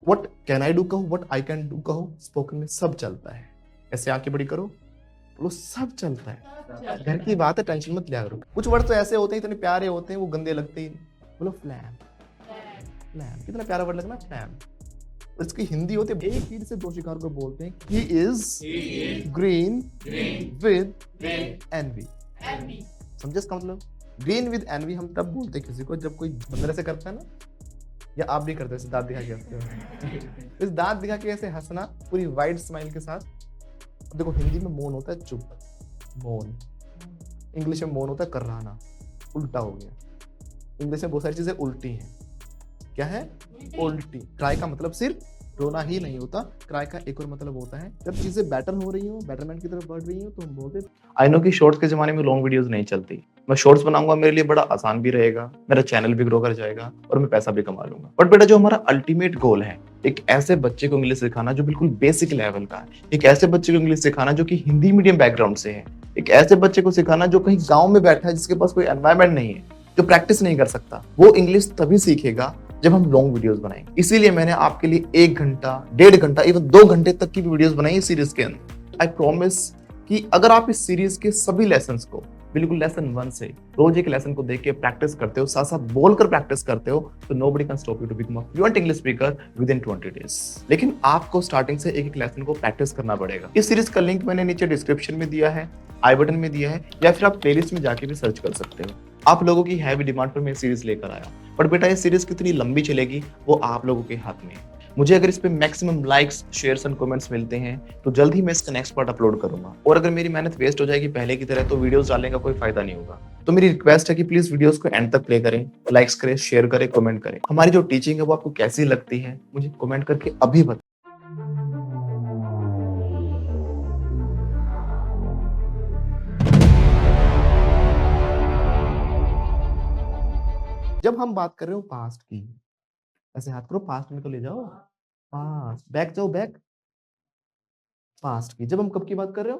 What can I do कहो, what I can do कहो, spoken में सब चलता है। ऐसे आंखें बड़ी करो, बोलो सब चलता है। घर की बात है, टेंशन मत लिया करो। कुछ वर्ड तो ऐसे होते हैं, इतने प्यारे होते हैं, वो गंदे लगते ही नहीं। बोलो फ्लैम, फ्लैम कितना प्यारा वर्ड लगा ना, फ्लैम। और इसकी हिंदी होती है, एक तीर से दो शिकार को बोलते हैं। He is green with envy. समझे इसका मतलब? ग्रीन विद एनवी हम तब बोलते हैं किसी को जब कोई बंदर ऐसे करता है ना, या आप भी करते हो, दांत दिखा के हंसते हो। इस दांत दिखा के ऐसे हंसना पूरी वाइड स्माइल के साथ। देखो हिंदी में मौन होता है चुप, मौन। इंग्लिश में मौन होता है कर्राना, उल्टा हो गया। इंग्लिश में बहुत सारी चीजें उल्टी हैं। क्या है? उल्टी। क्राई का मतलब सिर्फ रोना ही नहीं होता, क्राई का एक और मतलब होता है जब चीजें बेटर हो रही हो, बेटरमेंट की तरफ बढ़ रही हो, तो हम बोलते हैं। आई नो कि शॉर्ट्स के जमाने में लॉन्ग वीडियोस नहीं चलती, मैं शॉर्ट्स बनाऊंगा, मेरे लिए बड़ा आसान भी रहेगा, मेरा चैनल भी ग्रो कर जाएगा और मैं पैसा भी कमा लूंगा। बट बेटा जो हमारा अल्टीमेट गोल है, एक ऐसे बच्चे को इंग्लिश सिखाना जो बिल्कुल बेसिक लेवल का है, एक ऐसे बच्चे को इंग्लिश सिखाना जो कि हिंदी मीडियम बैकग्राउंड से है, एक ऐसे बच्चे को सिखाना जो कहीं गाँव में बैठा है, जिसके पास कोई एनवायरमेंट नहीं है, जो प्रैक्टिस नहीं कर सकता, वो इंग्लिश तभी सीखेगा जब हम लॉन्ग वीडियोस बनाएंगे। इसीलिए मैंने आपके लिए 1 घंटा, 1.5 घंटा, इवन 2 घंटे तक की वीडियोस बनाई इस सीरीज के अंदर। आई प्रॉमिस कि अगर आप इस सीरीज के सभी लेसन्स को बिल्कुल लेसन 1 से रोज एक लेसन को देख के प्रैक्टिस करते हो, साथ साथ बोलकर प्रैक्टिस करते हो, तो nobody can stop you to become a fluent English speaker within 20 days. लेकिन आपको स्टार्टिंग से एक एक लेसन को प्रैक्टिस करना पड़ेगा। इस सीरीज का लिंक मैंने नीचे डिस्क्रिप्शन में दिया है, आई बटन में दिया है, या फिर आप प्लेलिस्ट में जाके भी सर्च कर सकते हो। आप लोगों की हैवी डिमांड पर मैं सीरीज लेकर आया, बट बेटा ये सीरीज कितनी लंबी चलेगी वो आप लोगों के हाथ में है। मुझे अगर इस पे maximum likes, shares and comments मिलते हैं तो जल्द ही मैं इसका नेक्स्ट पार्ट अपलोड करूंगा। और अगर मेरी मेहनत वेस्ट हो जाएगी पहले की तरह, तो वीडियोस डालने का कोई फायदा नहीं होगा। तो मेरी रिक्वेस्ट है कि प्लीज वीडियोस को एंड तक प्ले करें, लाइक्स करें, शेयर करें, कमेंट करें। हमारी जो टीचिंग है वो आपको कैसी लगती है मुझे कमेंट करके अभी बताएं। जब हम बात कर रहे हो पास्ट की, ऐसे हाथ करो, पास्ट में तो ले जाओ, पास्ट, बैक जाओ, बैक, पास्ट की। जब हम कब की बात कर रहे हो?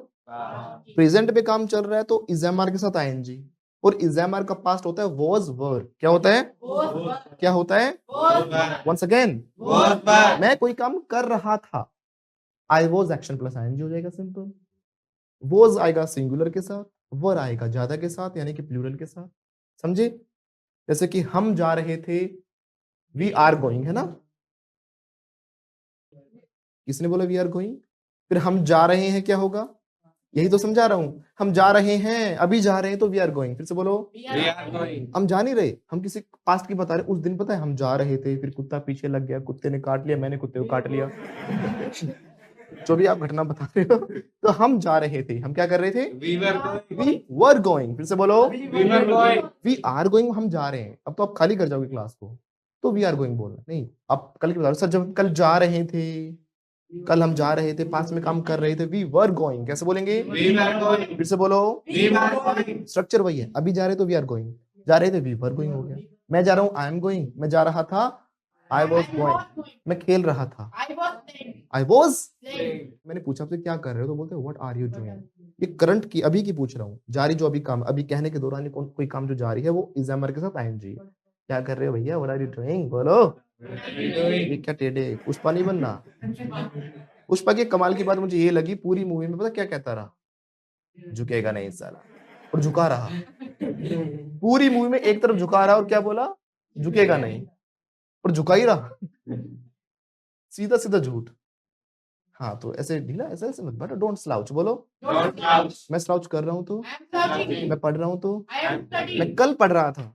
प्रेजेंट पे काम चल रहा है तो इज एम आर के साथ आईएनजी, और इज एम आर का पास्ट होता है वॉज वर। क्या होता है? क्या होता है? वंस अगेन, मैं कोई काम कर रहा था, I was action plus ING हो जाएगा, सिंपल। वॉज आएगा सिंगुलर के साथ, वर आएगा ज्यादा के साथ, यानी कि प्लूरल के साथ। समझे? जैसे कि हम जा रहे थे, वी आर गोइंग, है ना? किसने बोला वी आर गोइंग? फिर हम जा रहे हैं, क्या होगा? यही तो समझा रहा हूं, हम जा रहे हैं, अभी जा रहे हैं तो वी आर गोइंग। फिर से बोलो, हम जा नहीं रहे, हम किसी पास्ट की बता रहे। उस दिन पता है हम जा रहे थे, फिर कुत्ता पीछे लग गया, कुत्ते ने काट लिया, मैंने कुत्ते को काट लिया। जो भी आप घटना बता रहे हो, तो हम जा रहे थे, हम क्या कर रहे थे? We were going. फिर से बोलो, वी आर गोइंग, हम जा रहे हैं। अब तो आप खाली कर जाओगे क्लास को, तो वी आर गोइंग बोलना नहीं। आप कल की बता रहे हो, सर जब कल जा रहे थे, कल हम जा रहे थे, पास में काम कर रहे थे, वी वर गोइंग। कैसे बोलेंगे? फिर से बोलो, स्ट्रक्चर वही है। अभी जा रहे तो वी आर गोइंग, जा रहे थे वी वर गोइंग हो गया। मैं जा रहा हूँ, आई एम गोइंग, मैं जा रहा था, आई वॉज गोइंग, मैं खेल रहा था, आई वॉज। मैंने पूछा आपसे क्या कर रहे हो, तो बोलते व्हाट आर यू डूइंग। ये करंट की, अभी की पूछ रहा हूँ, जारी जो अभी काम, अभी कहने के दौरान कोई काम जो जारी है, वो इज एमर के साथ आईएनजी। क्या कर रहे हो भैया, व्हाट आर यू डूइंग, बोलो। ये क्या टेढ़े, पुष्पा नहीं बनना। पुष्पा की कमाल की बात मुझे ये लगी, पूरी मूवी में पता क्या कहता रहा? झुकेगा नहीं साला, और झुका रहा। पूरी मूवी में एक तरफ झुका रहा और क्या बोला? झुकेगा नहीं, और झुका ही रहा। सीधा सीधा झूठ। हाँ, तो ऐसे ढीला, ऐसे ऐसे मत बेटा, डोंट स्लाउच, बोलो। मैं स्लाउच कर रहा हूँ तो, मैं पढ़ रहा हूँ तो, मैं कल पढ़ रहा था,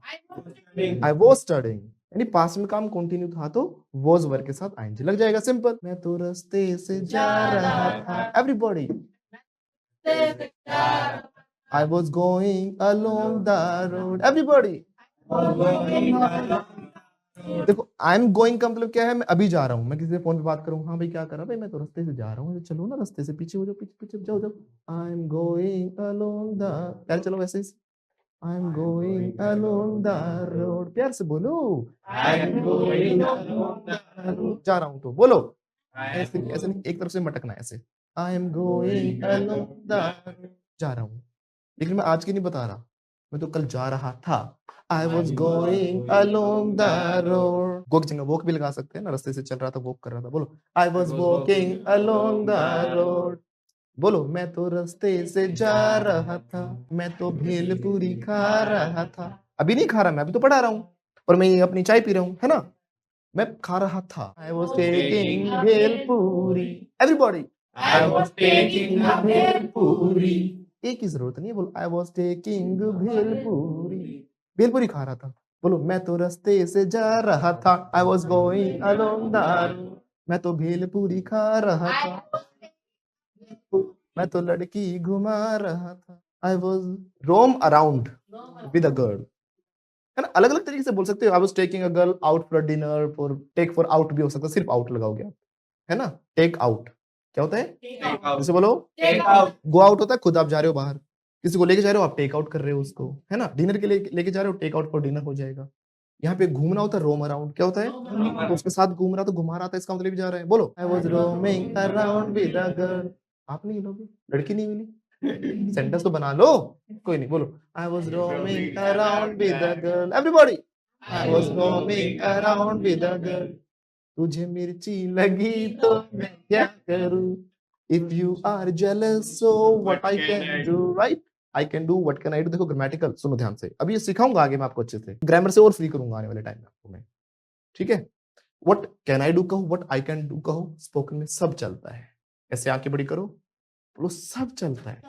आई वॉज स्टडिंग, यानी पास्ट में काम कंटिन्यू था तो वॉज वर्ब के साथ आईएनजी लग जाएगा, सिंपल। मैं तो रास्ते से जा रहा था, everybody, I was going along the road, everybody. देखो, आई एम गोइंग का मतलब क्या है? मैं अभी जा रहा हूँ। मैं किसी से फोन पे बात करूँ, हाँ भाई क्या कर रहा है? भाई मैं तो रास्ते से जा रहा हूँ, चलो ना रास्ते से, पीछे हो जाओ, पीछे पीछे जाओ जाओ। I am going along the, प्यार चलो वैसे ही, I am going along the road, प्यार से बोलो, I am going along the road, जा रहा हूँ तो बोलो। ऐसे ऐसे नहीं, एक तरफ से मटकना, ऐसे, आई am going along the road, जा रहा हूँ। लेकिन मैं आज की नहीं बता रहा, मैं तो कल जा रहा था, I was going along the road. गो की जगह वॉक भी लगा सकते हैं ना, रास्ते से चल रहा था, वॉक कर रहा था। बोलो I was walking along the road. बोलो मैं तो रास्ते से जा रहा था, मैं तो भेलपूरी खा रहा था। अभी नहीं खा रहा मैं, अभी तो पढ़ा रहा हूँ और मैं ये अपनी चाय पी रहा हूँ, है ना। मैं खा रहा था, I was taking bhelpuri. Everybody, I was taking bhelpuri. एक की जरूरत नहीं है, बोलो I was taking bhelpuri. Bhelpuri खा रहा था। बोलो मैं तो रास्ते से जा रहा था, I was going along the road. मैं तो भेलपूरी खा रहा था, मैं तो लड़की घुमा रहा था। I was roam around with a girl, है ना। अलग अलग तरीके से बोल सकते हो। I was taking a girl out for dinner, for take for out भी हो सकता है, सिर्फ आउट लगाओगे आप, है ना। टेक आउट क्या होता है? जैसे बोलो गो आउट होता है खुद आप जा रहे हो बाहर, किसी को लेके जा रहे हो आप, टेक आउट कर रहे हो उसको, है ना। डिनर के लिए लेके जा रहे हो, टेक आउट फॉर डिनर हो जाएगा। यहाँ पे घूमना होता है रोम अराउंड, क्या होता है? तो उसके साथ घूम रहा तो घुमा रहा था, इसका मतलब भी जा रहा है। बोलो I was roaming around with a girl. आप नहीं मिलोगे, लड़की नहीं मिली, सेंटेंस तो बना लो। कोई नहीं, बोलो I was roaming around with a girl. Everybody, I was roaming around with a girl. तुझे मिर्ची लगी तो मैं क्या करूं? If you are jealous so what I can do, right. I can do what can I do. देखो grammatical सुनो ध्यान से, अभी ये सिखाऊंगा आगे मैं आपको अच्छे से, ग्रामर से और फ्री करूंगा आने वाले टाइम में आपको मैं, ठीक है। व्हाट कैन आई डू कहो, व्हाट आई कैन डू कहो, स्पोकन में सब चलता है। ऐसे आंखें बड़ी करो, बोलो सब चलता है।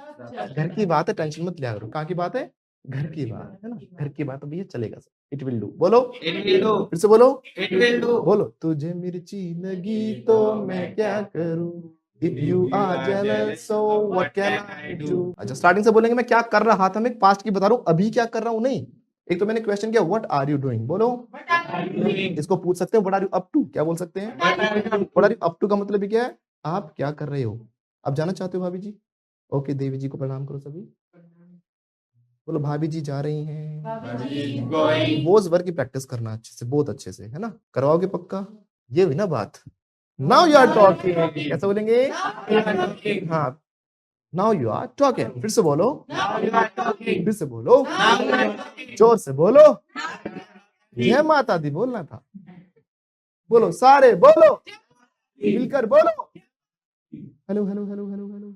घर की बात है, टेंशन मत लिया करो। कहाँ की बात है? घर की बात है ना, घर की बात। अब ये चलेगा सब, इट विल डू। बोलो इट विल डू, फिर से बोलो इट विल डू। बोलो तुझे मिर्ची लगी तो मैं क्या करूं? If you are jealous so what can I do. अच्छा स्टार्टिंग से बोलेंगे मैं क्या कर रहा था, मैं पास्ट की बता रहा हूं, अभी क्या कर रहा हूं नहीं। एक तो मैंने क्वेश्चन किया व्हाट आर यू डूइंग, बोलो इसको पूछ सकते हो what are you up to, क्या बोल सकते हैं? What are you up to का मतलब क्या है? आप क्या कर रहे हो? आप जाना चाहते हो भाभी जी? ओके, देवी जी को प्रणाम करो सभी। बोलो भाभी जी जा रही हैं। वोज वर्क की प्रैक्टिस करना अच्छे से, बहुत अच्छे से, है ना। करवाओगे पक्का? ये हुई ना बात। Now you are talking. कैसे बोलेंगे? हाँ, नाउ यू आर टॉकिंग। फिर से बोलो, फिर से बोलो, जोर से बोलो। जय माता दी बोलना था। बोलो सारे बोलो, मिलकर बोलो। Hello hello hello hello hello.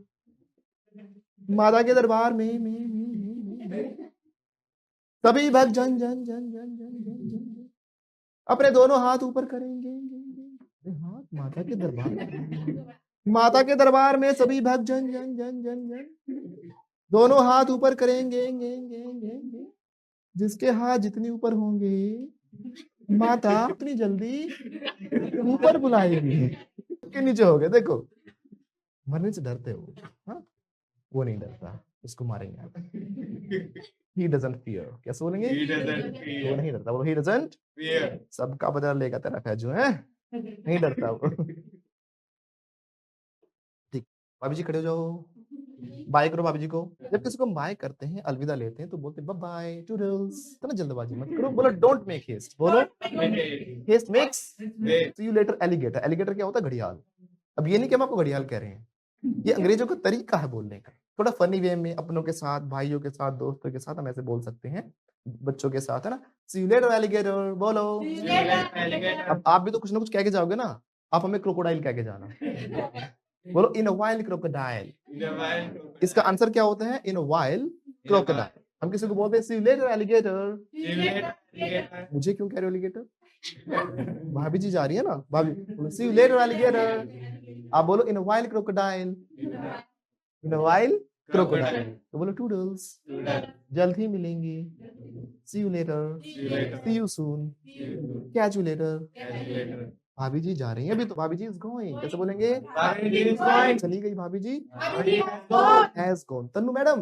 माता के दरबार में सभी भक्त जन जन जन जन जन जन जन अपने दोनों हाथ ऊपर करेंगे। हाथ माता के दरबार में, माता के दरबार में सभी भक्त जन जन जन जन जन दोनों हाथ ऊपर करेंगे। जिसके हाथ जितनी ऊपर होंगे माता उतनी जल्दी ऊपर बुलाएगी। के नीचे हो गए देखो, मरने से डरते हो। हाँ, वो नहीं डरता, उसको मारेंगे आप। He doesn't fear। कैसे बोलेंगे? वो नहीं डरता, बोलो he doesn't fear। सबका बदला लेगा तेरा फैजू है, नहीं डरता वो। ठीक, भाभी जी खड़े हो जाओ, बाय करो भाभी जी को। जब किसी को बाय करते हैं, अलविदा लेते हैं, तो बोलते हैं बाय टूडल्स। तो ना जल्दबाजी मत करो, बोलो डोंट मेक हेस्ट। बोलो haste makes see you later. Alligator, alligator क्या होता है? घड़ियाल। अब ये नहीं कि हम आपको घड़ियाल कह रहे हैं, ये अंग्रेजों का तरीका है बोलने का, थोड़ा फनी वे में, अपनों के साथ, भाइयों के साथ, दोस्तों के साथ हम ऐसे बोल सकते हैं, बच्चों के साथ, है ना। सी यू लेटर एलिगेटर बोलो। अब आप भी तो कुछ ना कुछ कह के जाओगे ना, आप हमें क्रोकोडाइल कह के जाना। बोलो इन अ वाइल्ड क्रोकोडाइल। इसका आंसर क्या होता है? इन अ वाइल्ड क्रोकोडाइल। हम किसी को बोलते हैं सी यू लेटर एलिगेटर। मुझे क्यों कह रहे हो एलिगेटर? भाभी जी जा रही है ना, भाभी सी यू लेटर एलिगेटर। आप बोलो in a wild crocodile, in a wild crocodile. तो बोलो टूडल्स, जल्द ही मिलेंगे। See you later, see you soon, catch you later. भाभी जी जा रही हैं अभी, तो भाभी जी इज गोइंग। कैसे बोलेंगे? चली गई भाभी जी, हैज गॉन। तन्नू मैडम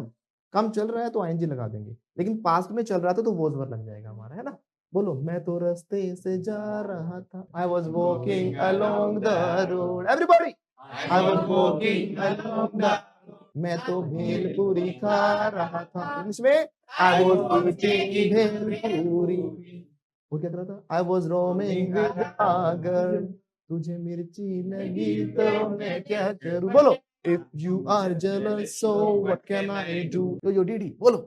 काम चल रहा है तो आईएनजी लगा देंगे, लेकिन पास्ट में चल रहा था तो वॉज वर्ब लग जाएगा हमारा, है ना। बोलो मैं तो रास्ते से जा रहा था, I was walking along the road. Everybody, I was walking along the, मैं तो भेलपूरी खा रहा था। इंग्लिश में आई वॉज ईटिंग भेलपूरी। वो क्या कर रहा था? I was roaming with a girl. तुझे मिर्ची लगी तो मैं क्या करूं? बोलो if you are jealous so what can I do. यो डीडी बोलो,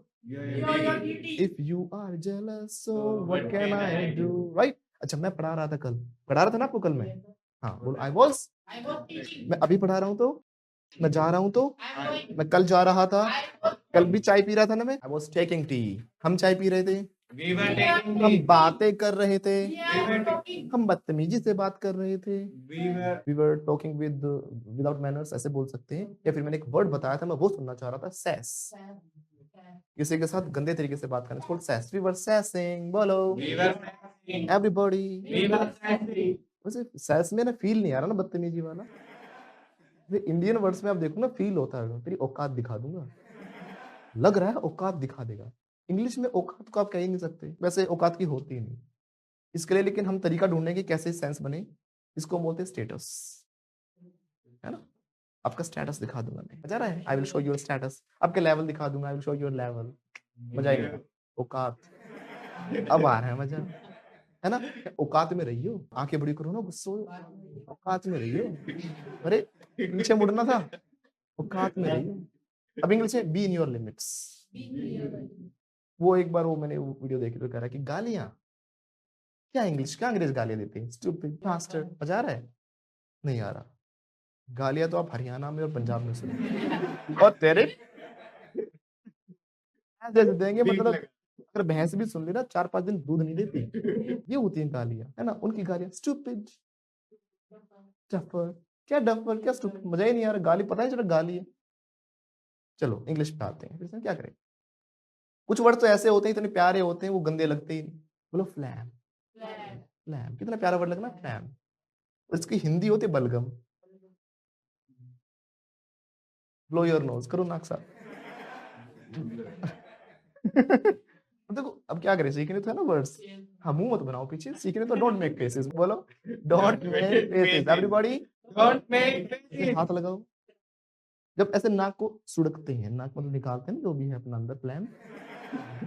if you are jealous so what can I do, right. अच्छा मैं पढ़ा रहा था कल, पढ़ा रहा था ना आपको कल मैं? हाँ बोलो आई वॉज। मैं अभी पढ़ा रहा हूँ तो, मैं जा रहा हूँ तो, मैं कल जा रहा था, कल भी चाय पी रहा था ना मैं, आई वॉज टेकिंग टी, हम चाय पी रहे थे, हम बातें कर रहे थे, हम बदतमीजी से बात कर रहे थे, we were talking with without manners, ऐसे बोल सकते हैं। या फिर मैंने एक वर्ड बताया था, मैं वो सुनना चाह रहा था, सेस, किसी के साथ गंदे तरीके से बात करना, सेस, वी वर सेसिंग, बोलो एवरीबॉडी। वैसे सेस में ना फील नहीं आ रहा ना बदतमीजी वाला, इंडियन वर्ड्स में आप देखो ना फील होता है, तेरी औकात दिखा दूंगा, लग रहा है औकात दिखा देगा। इंग्लिश में औकात को आप कह ही नहीं सकते, वैसे औकात की होती ही नहीं इसके लिए, लेकिन हम तरीका ढूंढने की कैसे सेंस बने, इसको बोलते हैं स्टेटस, है ना। आपका स्टेटस दिखा दूंगा मैं, मजा आ रहा है, I will show your status, आपके लेवल दिखा दूंगा, I will show your level, मजा आएगा। औकात, अब आ रहा है मजा, है ना। औकात में रहियो, आंखें बड़ी करो ना, गुस्सो, औकात में रहियो, अरे पीछे मुड़ना था, औकात में रहियो। अब इंग्लिश में बी इन योर लिमिट्स, वो एक बार वो मैंने वो वीडियो देखी तो कह रहा है कि गालियां, क्या इंग्लिश क्या अंग्रेज गालियां देते हैं, स्टूपिड बास्टर्ड, मजा आ रहा है, नहीं आ रहा। गालियां तो आप हरियाणा में और पंजाब में सुने, और तेरे जैसे देंगे, मतलब अगर भैंस भी सुन ली ना 4-5 दिन दूध नहीं देती, ये होती है गालियां, है ना, उनकी गालियां, स्टूपिड, डफर, क्या डफर क्या स्टूपिड, मजा ही नहीं आ रहा, गाली पता है चला गाली है। चलो इंग्लिश पे आते हैं, इसमें क्या करें, कुछ वर्ड तो ऐसे होते हैं इतने प्यारे होते हैं वो गंदे लगते ही नहीं, बोलो फ्लैम, फ्लैम कितना प्यारा वर्ड लगना, फ्लैम, और इसकी हिंदी होती है बलगम, ब्लो योर नोज, करो नाक साफ। देखो अब क्या करें, सीखने तो है ना वर्ड्स, हाँ मुंह मत बनाओ पीछे, सीखने तो डोंट मेक फेसेस, बोलो don't make faces, everybody don't make faces, हाथ लगाओ, जब ऐसे नाक को सुड़कते हैं, नाक मतलब निकालते हैं ना जो भी है अपना अंदर, फ्लैम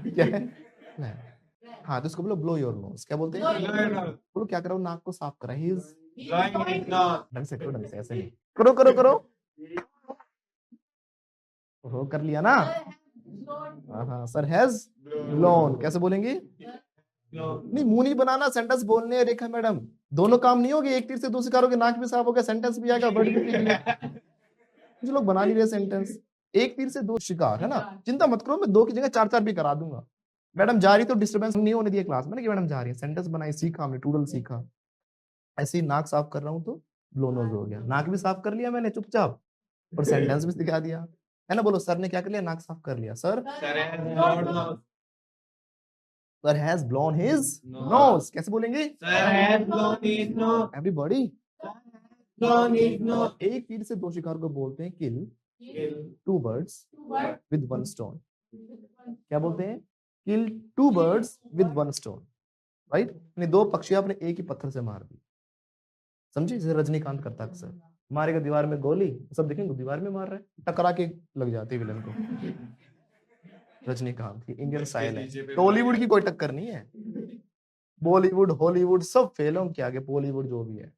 क्या है, फ्लैम, हाँ तो इसको बोलो ब्लो योर नोज, क्या बोलते हैं, बोलो क्या करो, नाक को साफ करा, ही इज ढंग से करो, ढंग से, ऐसे नहीं, करो करो करो, हो कर लिया ना, हाँ सर हैज ब्लोन, कैसे बोलेंगे, नहीं मुंह नहीं बनाना, सेंटेंस बोलने हैं रेखा मैडम, दोनों काम नहीं होगी, एक तीर से दो शिकार हो गए, नाक भी साफ हो गया, सेंटेंस भी आएगा, वर्ड भी सीख लिया। कुछ लोग बना नहीं रहे सेंटेंस, एक तीर से दो शिकार, है ना, चिंता मत करो, मैं दो की जगह 4-4 भी करा दूंगा। मैडम जा रही तो डिस्टर्बेंस नहीं होने दिया क्लास में ना, कि मैडम जा रही है, सेंटेंस बनाई, सीखा हमने, टूडल सीखा, ऐसे ही नाक साफ कर रहा हूँ तो ब्लोनोज हो गया, नाक भी साफ कर लिया मैंने चुपचाप, और सेंटेंस भी सिखा दिया, है ना। बोलो सर ने क्या कर लिया, नाक साफ कर लिया, sir Sir has blown his nose. कैसे बोलेंगे? Sir has blown his nose. Everybody. Blown his nose. एक तीर से दो शिकार को बोलते हैं kill. Two birds with one stone. क्या बोलते हैं? Kill two birds with one stone. Right? यानी दो पक्षी आपने एक ही पत्थर से मार दी। समझे? जैसे रजनीकांत करता अक्सर, मारेगा दीवार में गोली, सब देखेंगे दीवार में मार रहा है, टकरा के लग जाती है विलन को। रजनीकांत की इंडियन स्टाइल है, टॉलीवुड की कोई टक्कर नहीं है, बॉलीवुड हॉलीवुड सब फेल है उनके आगे, बॉलीवुड जो भी है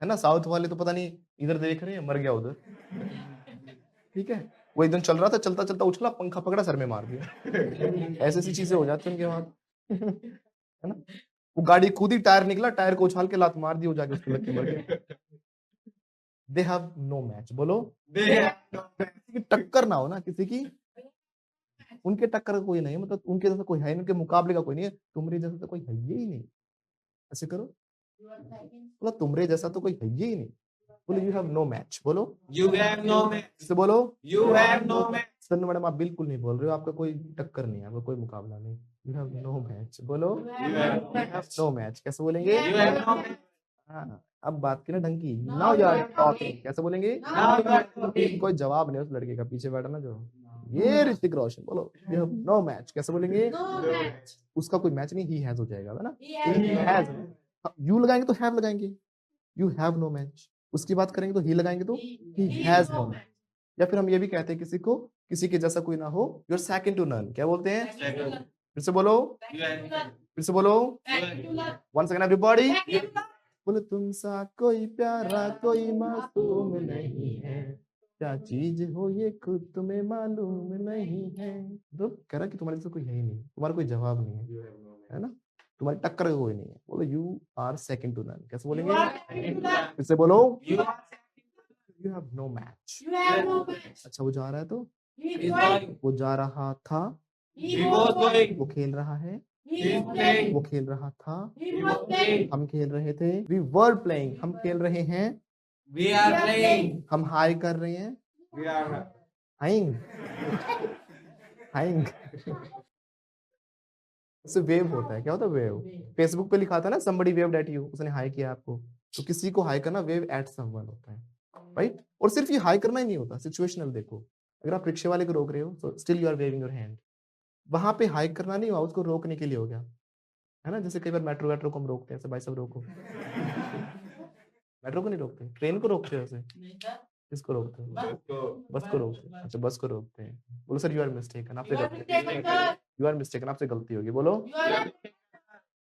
ना, साउथ वाले तो पता नहीं इधर देख रहे हैं, मर गया उधर, ठीक है, वो एकदम चल रहा था, चलता चलता उछला, पंखा पकड़ा, सर में मार दिया, ऐसी ऐसी चीजें हो जाती हैं उनके वहां, है ना, वो गाड़ी खुद ही टायर निकला, टायर को उछाल के लात मार दी, वो जाके उसको लग के मर गया। दे हैव नो मैच, बोलो किसी की टक्कर ना हो ना, किसी की, उनके टक्कर का कोई नहीं, मतलब उनके जैसा कोई है, उनके मुकाबले का कोई नहीं है, तुमरे जैसा तो कोई है ही नहीं, ऐसे करो, बोलो तुमरे जैसा तो कोई है ही नहीं, बोलो यू हैव नो मैच, बोलो यू हैव नो मैच, से बोलो you have no match, sir madam आप बिल्कुल नहीं बोल रहे हो, आपका कोई टक्कर नहीं है, आपका कोई मुकाबला नहीं, यू हैव नो मैच, बोलो यू हैव नो मैच, कैसे बोलेंगे, यू हैव नो मैच, हाँ अब बात की ना ढंग की, नाउ यू आर टॉकिंग, कैसे बोलेंगे, कोई जवाब नहीं उस लड़के का, पीछे बैठा ना जो, ये ऋतिक रोशन, बोलो यू हैव नो मैच, कैसे बोलेंगे, उसका कोई मैच नहीं, ही हैज हो जाएगा, है ना, ही हैज, यू लगाएंगे तो हैव लगाएंगे, यू हैव नो मैच, उसकी बात करेंगे तो ही लगाएंगे तो ही हैज नो मैच, या फिर हम ये भी कहते हैं किसी को, किसी के जैसा कोई ना हो, यूर सेकंड टू नन, क्या बोलते हैं, फिर से बोलो, फिर से बोलो, वन सेकंड एवरीबॉडी, बोले तुम सा कोई प्यारा कोई मासूम नहीं है, क्या चीज हो ये खुद तुम्हें मालूम नहीं है, तो कह रहा कि तुम्हारे जैसा कोई है ही नहीं, तुम्हारा कोई जवाब नहीं है, है ना, तुम्हारी टक्कर का कोई नहीं है। बोलो you are second to none. कैसे बोलेंगे? फिर से बोलो, यू हैव नो मैच। अच्छा, वो जा रहा है तो वो जा रहा था, वो खेल रहा है, वो खेल रहा था, हम खेल रहे थे, वी वर प्लेइंग, हम खेल रहे हैं, हम हाई कर रहे हैं, हाइंग, हाइंग। उससे वेव होता है। क्या होता है वेव? फेसबुक पे लिखा था ना somebody waved at you, उसने हाई किया आपको। तो किसी को हाई करना वेव एट समवन होता है, राइट? और सिर्फ ये हाई करना ही नहीं होता, सिचुएशनल देखो। अगर आप रिक्शे वाले को रोक रहे हो तो still you are waving your hand. वहां पे हाई करना नहीं हुआ, उसको रोकने के लिए हो गया, है ना? जैसे कई बार मेट्रो वेट्रो को हम रोकते हैं, ऐसे भाई सब रोको। मेट्रो को नहीं रोकते, ट्रेन को रोकते हैं ऐसे। किसको रोकते हैं? बस को रोकते हैं। अच्छा, बस को रोकते हैं। बोलो सर यू आर मिस्टेकन, आपसे गलती, यू आर मिस्टेकन, आपसे गलती होगी। बोलो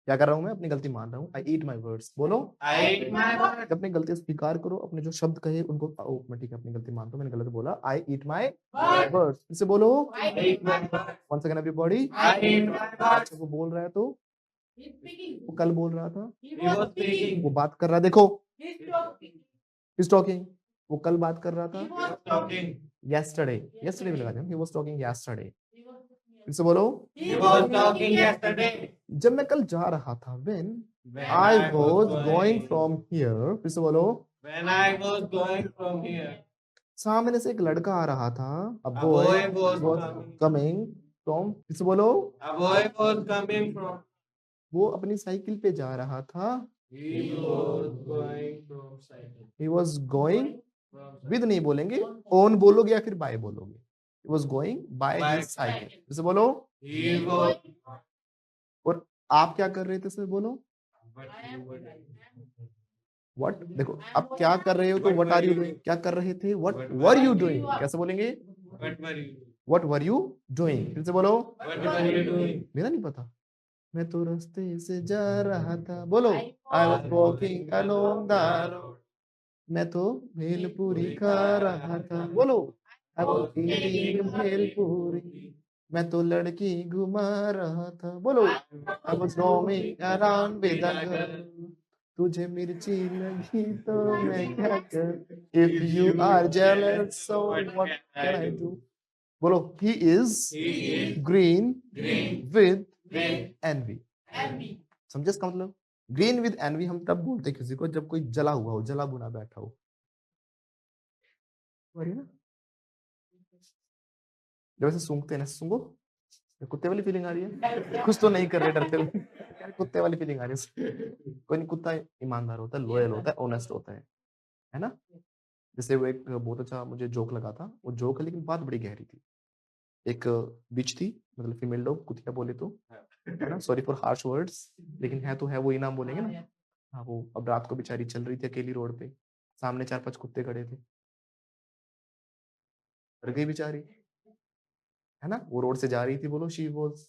क्या कर रहा हूं मैं? अपनी गलती मान रहा हूँ। आई ईट माई वर्ड्स। बोलो अपनी गलती स्वीकार करो, अपने जो शब्द कहे उनको मैं ठीक है अपनी गलती मानता हूँ, मैंने गलत बोला। आई ईट माई वर्ड्स। इसे बोलो वन सेकंड एवरीबॉडी। अच्छा, वो बोल रहा है तो वो कल बोल रहा था, वो बात कर रहा है, देखो he's talking, वो कल बात कर रहा था, yesterday, yesterday भी लगा दें, he was talking yesterday। फिर से बोलो he was talking yesterday। जब मैं कल जा रहा था, when I was going from here। फिर से बोलो when I was going from here। सामने से एक लड़का आ रहा था, a boy was coming from। फिर से बोलो a boy was coming from। वो अपनी साइकिल पे जा रहा था, he was going from cycle। he was going with नहीं बोलेंगे, on बोलोगे या फिर by बोलोगे। he was going by his cycle। जैसे बोलो he was। और आप क्या कर रहे थे सर? बोलो what। देखो आप क्या कर रहे हो तो what are you doing, क्या कर रहे थे, what were you doing। कैसे बोलेंगे? what were you doing। फिर से बोलो मेरा नहीं पता, मैं तो रास्ते से जा रहा था। बोलो I was walking along the road। मैं तो भेलपूरी खा रहा था। बोलो I was eating भेलपूरी। मैं तो लड़की घुमा रहा था। बोलो I was roaming around with a girl। तुझे मिर्ची लगी तो मैं क्या कर। If you are jealous so what can I do। बोलो he is green with envy। समझे इसका मतलब? ग्रीन विद एनवी हम तब बोलते हैं किसी को जब कोई जला हुआ हो, जला बुना बैठा हो। ना जब ऐसे सूंघते हैं ना, सूंघो, कुत्ते वाली फीलिंग आ रही है। कुछ तो नहीं कर रहे, डरते हुए यार कुत्ते वाली फीलिंग आ रही है। कोई नहीं, कुत्ता ईमानदार होता है, लॉयल होता है, ऑनेस्ट होता है ना? जैसे वो एक बहुत अच्छा मुझे जोक लगा था, वो जोक है लेकिन बात बड़ी गहरी थी। एक बिच थी, मतलब फीमेल डॉग, कुतिया बोले तो, है ना? सॉरी फॉर हार्श वर्ड्स, लेकिन है तो है, वो ही नाम बोलेंगे ना। हाँ, वो अब रात को बेचारी चल रही थी अकेली रोड पे, सामने 4-5 कुत्ते खड़े थे, डर गई बेचारी, है ना? वो रोड से जा रही थी। बोलो शी वॉज,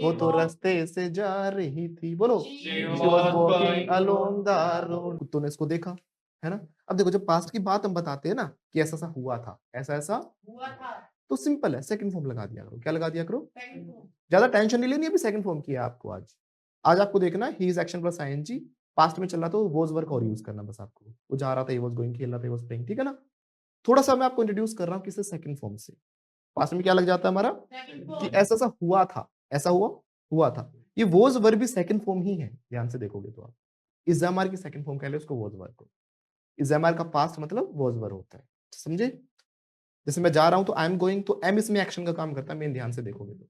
वो तो रास्ते से जा रही थी। बोलो she was walking along the road. कुत्तों ने इसको देखा, है ना? अब देखो जब पास्ट की बात हम बताते हैं ना कि ऐसा ऐसा हुआ था, ऐसा ऐसा हुआ था, तो सिंपल है, सेकंड फॉर्म लगा दिया करो। क्या लगा दिया करो? ज्यादा टेंशन नहीं लेनी, अभी सेकंड फॉर्म किया आपको आज। आज आपको देखना ही is action plus ING, past में चल रहा था, वॉज वर्क और यूज करना बस आपको। वो जा रहा था, ही वाज गोइंग, खेल रहा था, ही वाज प्लेइंग, ठीक है ना? थोड़ा सा मैं आपको इंट्रोड्यूस कर रहा हूँ किसे सेकंड फॉर्म से। पास्ट में क्या लग जाता है हमारा कि ऐसा ऐसा हुआ था, ऐसा हुआ हुआ था। ये वॉज वर्ब भी सेकंड फॉर्म ही है, ध्यान से देखोगे तो आप। इज़ामार की सेकंड फॉर्म कह ले उसको, वॉज वर्ब को। इज़ामार का पास्ट मतलब वॉज वर्ब होता है, समझे? जैसे मैं जा रहा हूं तो आई एम गोइंग, तो एम इसमें एक्शन का काम करता है, मेन ध्यान से देखोगे तो।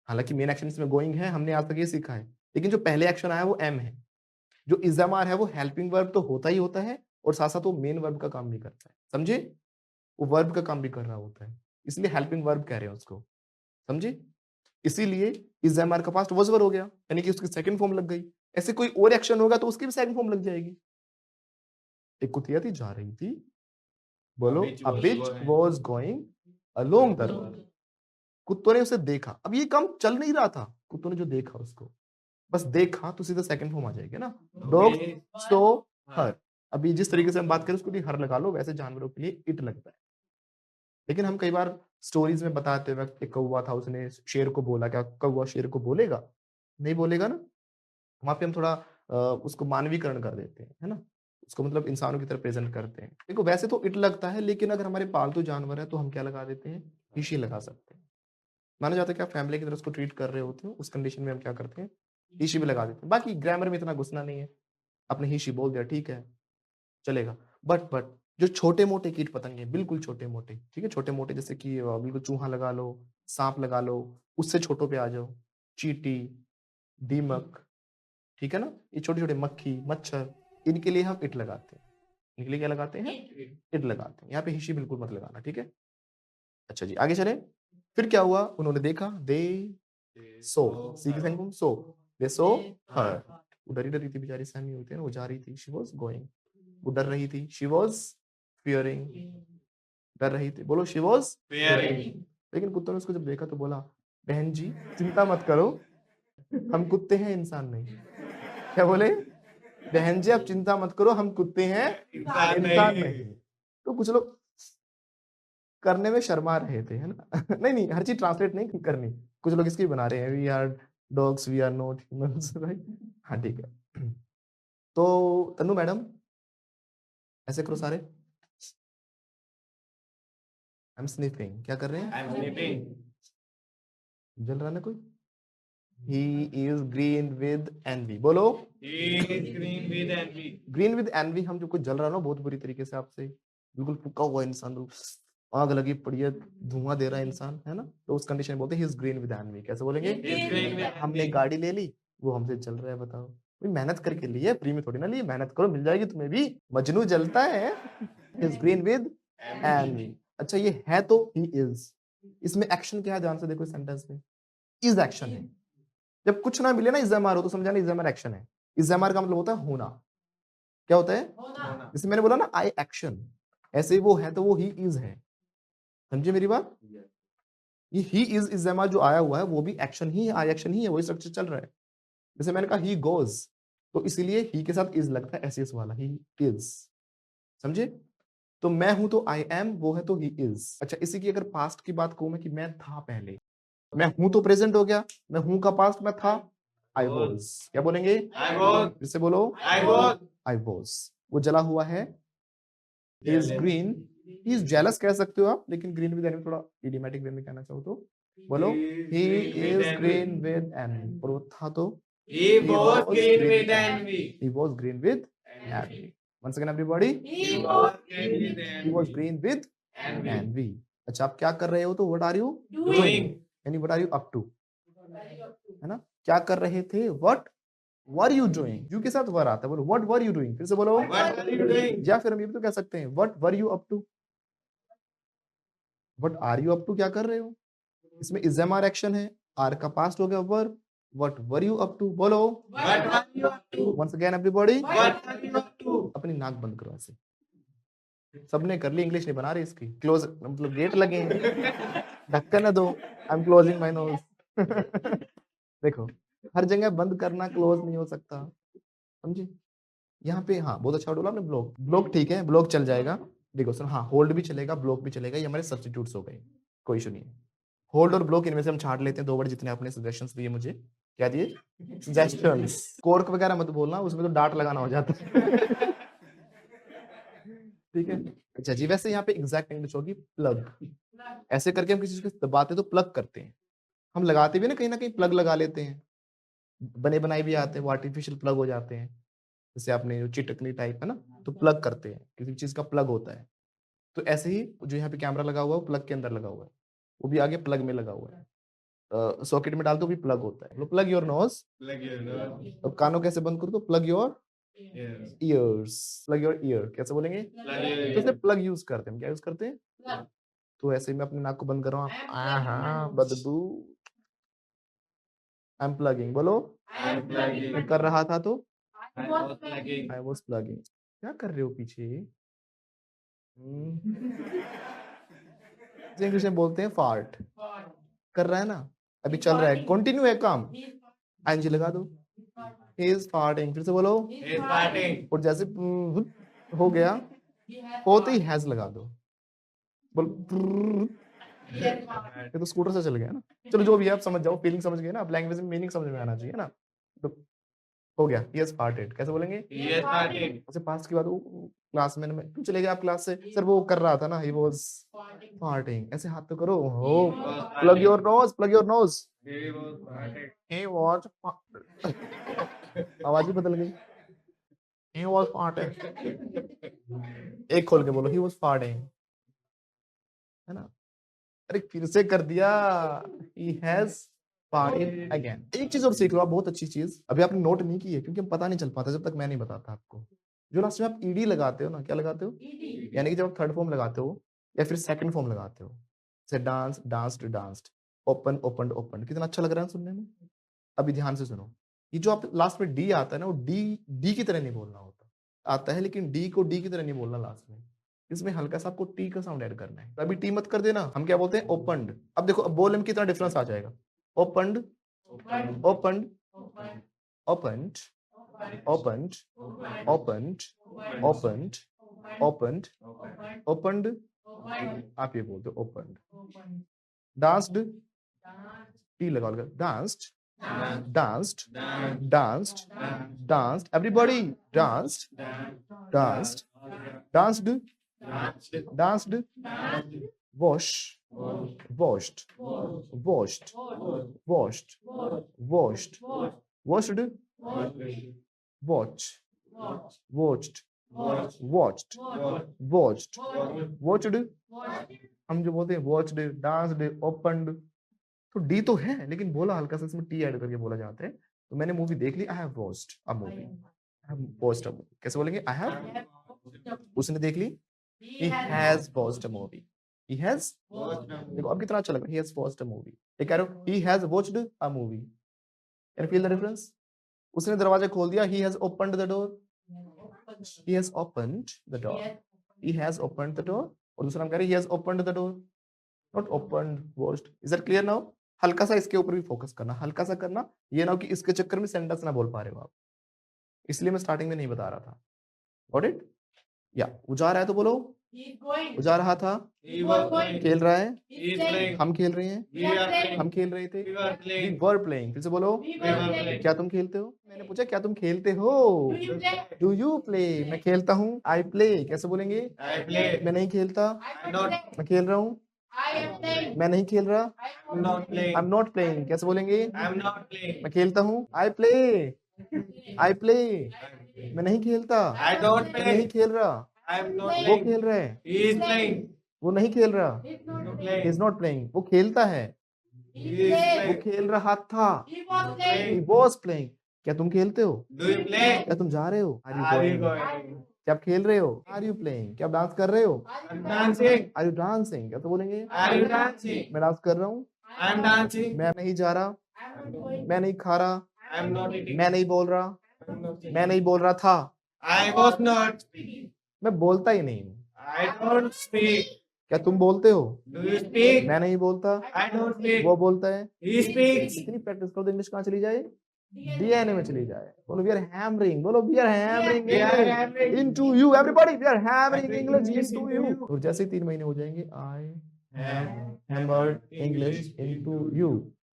हालांकि मेन एक्शन इसमें गोइंग है, हमने आज तक ये सीखा है, लेकिन जो पहले एक्शन आया वो एम है। जो इज़ामार है वो हेल्पिंग वर्ब तो होता ही होता है, और साथ साथ वो मेन वर्ब का काम भी करता है, समझे? वो वर्ब का काम भी कर रहा होता है, इसलिए हेल्पिंग वर्ब कह रहे हैं उसको, समझे? इसीलिए इज़ामार का पास्ट वॉज वर्ब हो गया, यानी कि उसकी सेकंड फॉर्म लग गई। ऐसे कोई और एक्शन होगा तो उसकी भी सेकंड फॉर्म लग जाएगी। एक कुतिया थी, जा रही थी। बोलो a bitch was going along the road. कुत्तों ने उसे देखा, अब ये काम चल नहीं रहा था, कुत्तों ने जो देखा उसको, बस देखा तो सीधा सेकंड फॉर्म आ जाएगा ना। डॉग सो हर। अभी जिस तरीके से हम बात करें उसको भी हर लगा लो, वैसे जानवरों के लिए इट लगता है। लेकिन हम कई बार स्टोरीज में बताते वक्त एक कौवा था, उसने शेर को बोला, क्या कौवा शेर को बोलेगा? नहीं बोलेगा ना, वहां पे हम थोड़ा उसको मानवीकरण कर देते हैं, है ना, उसको मतलब इंसानों की तरह प्रेजेंट करते हैं। देखो वैसे तो इट लगता है, लेकिन अगर हमारे पालतू जानवर है तो हम क्या लगा देते हैं, ही लगा सकते हैं। माना जाता है कि आप फैमिली की तरह उसको ट्रीट कर रहे होते हो, उस कंडीशन में हम क्या करते हैं, ही भी लगा देते हैं। बाकी ग्रामर में इतना घुसना नहीं है, आपने ही बोल दिया ठीक है, चलेगा। बट जो छोटे मोटे कीट पतंगे, बिल्कुल छोटे मोटे, ठीक है, छोटे मोटे जैसे कि बिल्कुल चूहा लगा लो, सांप लगा लो, उससे छोटों पे आ जाओ, चींटी, दीमक, ठीक है ना, ये छोटे छोटे मक्खी, मच्छर, इनके लिए हम इट लगाते हैं। इनके लिए क्या लगाते हैं, इट लगाते हैं। यहाँ पे हिशी बिल्कुल मत लगाना, ठीक है। अच्छा जी, आगे चले। फिर क्या हुआ, उन्होंने देखा, दे सो, सी की सेंस सो, दे सो हर। वो डरी डरी थी बेचारी, सहमी होती है ना, वो जा रही थी, शी वाज गोइंग, वो डर रही थी, शी वाज फियरिंग, डर रही थी, बोलो शी वाज फियरिंग। लेकिन कुत्तों ने उसको जब देखा तो बोला, बहन जी चिंता मत करो, हम कुत्ते हैं, इंसान नहीं। क्या बोले, बहन जी आप चिंता मत करो, हम कुत्ते हैं, इंसान नहीं। तो कुछ लोग करने में शर्मा रहे थे, है ना। नहीं नहीं, हर चीज ट्रांसलेट नहीं करनी, कुछ लोग इसकी बना रहे हैं, we are dogs, we are not humans, right. हाँ ठीक है। तो तन्नू मैडम ऐसे करो सारे, आई एम स्निफिंग, क्या कर रहे हैं, आई एम स्निफिंग, जल रहा ना कोई। He is green with envy, बोलो he is green with envy. Green with envy, हम जो कुछ जल रहा ना बहुत बुरी तरीके से आपसे, बिल्कुल फूका हुआ इंसान, बिल्कुल आग लगी पड़ी है, धुआं दे रहा है इंसान, है ना, तो उस कंडीशन में बोलते हैं he is green with envy. कैसे बोलेंगे, हमने गाड़ी ले ली, वो हमसे चल रहा है, बताओ भाई, मेहनत करके ली है, फ्री में थोड़ी ना ली, मेहनत करो मिल जाएगी तुम्हें भी, मजनू जलता है। Is green with envy. अच्छा ये है तो ही इज, इसमें एक्शन क्या है, ध्यान से देखो, सेंटेंस में इज एक्शन है। जब कुछ ना मिले ना इज़मार हो, तो समझाना इज़मार एक्शन है। इज़मार का मतलब होता है होना। क्या होता है, होना। जैसे मैंने बोला ना आई एक्शन, ऐसे ही वो है तो वो ही इज है, समझे मेरी बात। ये ही इज इज़मार जो आया हुआ है वो भी एक्शन ही है, आई एक्शन ही है, वही स्ट्रक्चर चल रहा है। जैसे मैंने कहा ही गोज, तो इसीलिए ही के साथ इज लगता है, एस वाला, ही इज, समझे। तो मैं हूं तो आई एम, वो है तो ही इज। अच्छा इसी की अगर पास्ट की बात कहूं मैं, कि मैं था पहले, मैं हूं तो प्रेजेंट हो गया, मैं हूं का पास्ट मैं था, आई वॉज। क्या बोलेंगे, आई वॉज, फिर से बोलो, आई वॉज, आई वॉज। वो जला हुआ है, he is green, he is jealous कह सकते हो आप, लेकिन ग्रीन विद एनवी थोड़ा इडियोमैटिक वे में कहना चाहो तो बोलो he is green with envy. और वो था तो he was green with envy, he was green with envy. Once again everybody, he was green with envy. अच्छा आप क्या कर रहे हो, तो what are you doing, यानी what are you up to, है ना, क्या कर रहे थे, what were you doing, you के साथ वर आता है, बोलो what were you doing, फिर से बोलो what were you doing। या फिर हम ये भी तो कह सकते हैं what were you up to, what are you up to, क्या कर रहे हो। इसमें is MR एक्शन है, आर का पास्ट हो गया verb, what were you up to, बोलो what were you up to। once again everybody, what were you up to। अपनी नाक बंद करो ऐसे, सबने कर ली, इंग्लिश नहीं बना रही इसकी, क्लोज मतलब गेट लगे हैं, ढक्कन न दो, I am closing my knows. देखो हर जगह बंद करना क्लोज नहीं हो सकता, समझे। यहाँ पे हाँ बहुत अच्छा बोला आपने, ब्लॉक, ब्लॉक ठीक है, ब्लॉक चल जाएगा। देखो सर, हाँ होल्ड भी चलेगा, ब्लॉक भी चलेगा, ये हमारे सब्स्टिट्यूट्स हो गए, कोई इशू नहीं है। होल्ड और ब्लॉक इनमें से हम छाट लेते हैं, 2 वर्ड जितने आपने सजेशंस दिए मुझे, क्या दिए, सजेशंस। कोर्क वगैरह मत बोलना, उसमें तो डांट लगाना हो जाता है। ठीक है। अच्छा जी, वैसे यहाँ पे एग्जैक्ट इंग्लिश होगी प्लग। ऐसे करके हम किसी चीज को दबाते तो प्लग करते हैं, हम लगाते भी ना कहीं प्लग लगा लेते हैं, बने बनाए भी आते हैं, वो आर्टिफिशियल प्लग हो जाते हैं, जैसे आपने जो चिटकनी टाइप है ना, तो प्लग करते हैं, किसी चीज का प्लग होता है। तो ऐसे ही जो यहाँ पे कैमरा लगा हुआ है वो प्लग के अंदर लगा हुआ है, वो भी आगे प्लग में लगा हुआ है, सॉकेट में डालते हो भी प्लग होता है। प्लग योर नोज, अब कानों कैसे बंद करो, तो plug your ears, plug your year, कैसे बोलेंगे, तो प्लग यूज करते हैं, क्या यूज करते हैं, तो ऐसे ही मैं अपने नाक को बंद कर रहा हूँ, बदबू, आई एम प्लगिंग, बोलो मैं कर रहा था तो आई वॉज प्लगिंग। क्या कर रहे हो पीछे, इंग्लिश में बोलते हैं फार्ट, कर रहा है ना, अभी चल रहा है, कंटिन्यू है काम, आईएनजी लगा दो, he is farting, फिर से बोलो he is farting। और जैसे हो गया, होते ही हैज लगा दो, बोल ये तो स्कूटर से चल गया ना। चलो जो भी है आप समझ जाओ, फीलिंग समझ गए ना, आप लैंग्वेज में मीनिंग समझ में आना चाहिए ना। तो हो गया, he has farted, कैसे बोलेंगे? He has farted. अच्छा पास्ट की बात, वो क्लास में क्यों चले गए आप क्लास से? सर वो कर रहा था ना, he was farting, ऐसे हाथ तो करो हो, plug your nose, plug your nose, He was farted. he was आवाज ही बदल गई, he was farting, एक खोल के बोलो he was farting, है ना? अरे फिर से कर दिया, he has farted again। एक चीज और सीख लो आप, बहुत अच्छी चीज, अभी आपने नोट नहीं की है क्योंकि हम पता नहीं चल पाता जब तक मैं नहीं बताता आपको। जो लास्ट में आप ईडी लगाते हो ना, क्या लगाते हो? यानी कि जब आप थर्ड फॉर्म लगाते हो या फिर सेकंड फॉर्म लगाते हो, जैसे dance, danced, danced, open, opened, open, कितना अच्छा लग रहा है सुनने में। अभी ध्यान से सुनो, ये जो आप लास्ट में डी आता है ना, वो डी डी की तरह नहीं बोलना होता, आता है लेकिन डी को डी की तरह नहीं बोलना लास्ट में, इसमें हल्का सा आपको टी का साउंड ऐड करना है। अभी टी मत कर देना, हम क्या बोलते हैं? ओपनड। अब देखो, अब बोलने में कितना डिफरेंस आ जाएगा। Opened, opened, opened, opened, opened, opened, opened, opened, आप ये बोलते हो ओपनड। डांस्ड, टी लगा लो, danced, danced, danced, danced, everybody danced, danced, danced, danced, wash, washed, washed, washed, washed, washed, watch, watched, watched, watched, watched, हम जो बोलते हैं watched, danced, opened, तो डी तो है लेकिन बोला हल्का सा, इसमें टी ऐड करके बोला जाता है। तो मैंने मूवी देख ली, I have watched a movie, I have watched a movie, कैसे बोलेंगे? आई हैव, उसने देख ली, he has watched a movie, he has, देखो अब कितना अच्छा लग रहा है, he has watched a movie, ये कह रहे हो he has watched a movie, can you feel the difference? उसने दरवाजा खोल दिया, he has opened the door, he has opened the door, he has opened the door, और दूसरा हम कह रहे हैं he has opened the door, not opened, watched, is that clear now? हल्का सा इसके ऊपर भी फोकस करना, हल्का सा करना, ये ना हो कि इसके चक्कर में सेंटेंस ना बोल पा रहे हो आप, इसलिए मैं स्टार्टिंग में नहीं बता रहा था। Got it? या वो जा रहा है तो बोलो, वो जा रहा था, खेल रहा है, हम खेल रहे हैं, हम खेल रहे थे, we were playing, फिर से बोलो, क्या तुम खेलते हो? मैंने पूछा क्या तुम खेलते हो? Do you play? मैं खेलता हूँ, I play, कैसे बोलेंगे? मैं नहीं खेलता, मैं खेल रहा हूँ, मैं नहीं खेल रहा, I'm not playing, कैसे बोलेंगे? मैं खेलता हूँ, I play, I play, मैं नहीं खेलता, मैं नहीं खेल रहा, वो खेल रहा है, वो नहीं खेल रहा, he is not playing, वो खेलता है, वो खेल रहा था, he was playing, क्या तुम खेलते हो? क्या तुम जा रहे हो? Are you going? क्या आप खेल रहे हो? Are you playing? क्या आप डांस कर रहे हो? Are you dancing? क्या तो बोलेंगे? मैं डांस कर रहा हूँ, मैं नहीं जा रहा, मैं नहीं खा रहा, मैं नहीं बोल रहा, मैं नहीं बोल रहा था, मैं बोलता ही नहीं हूँ। क्या तुम बोलते हो? मैं नहीं बोलता, वो बोलता है, इतनी प्रैक्टिस करो तो इंग्लिश कहाँ चली जाए? डीएनए में चली जाए। बोलो वी आर हैमरिंग, बोलो we are hammering English into you, everybody we are hammering English into you. और जैसे ही 3 महीने हो जाएंगे, I have hammered English into you.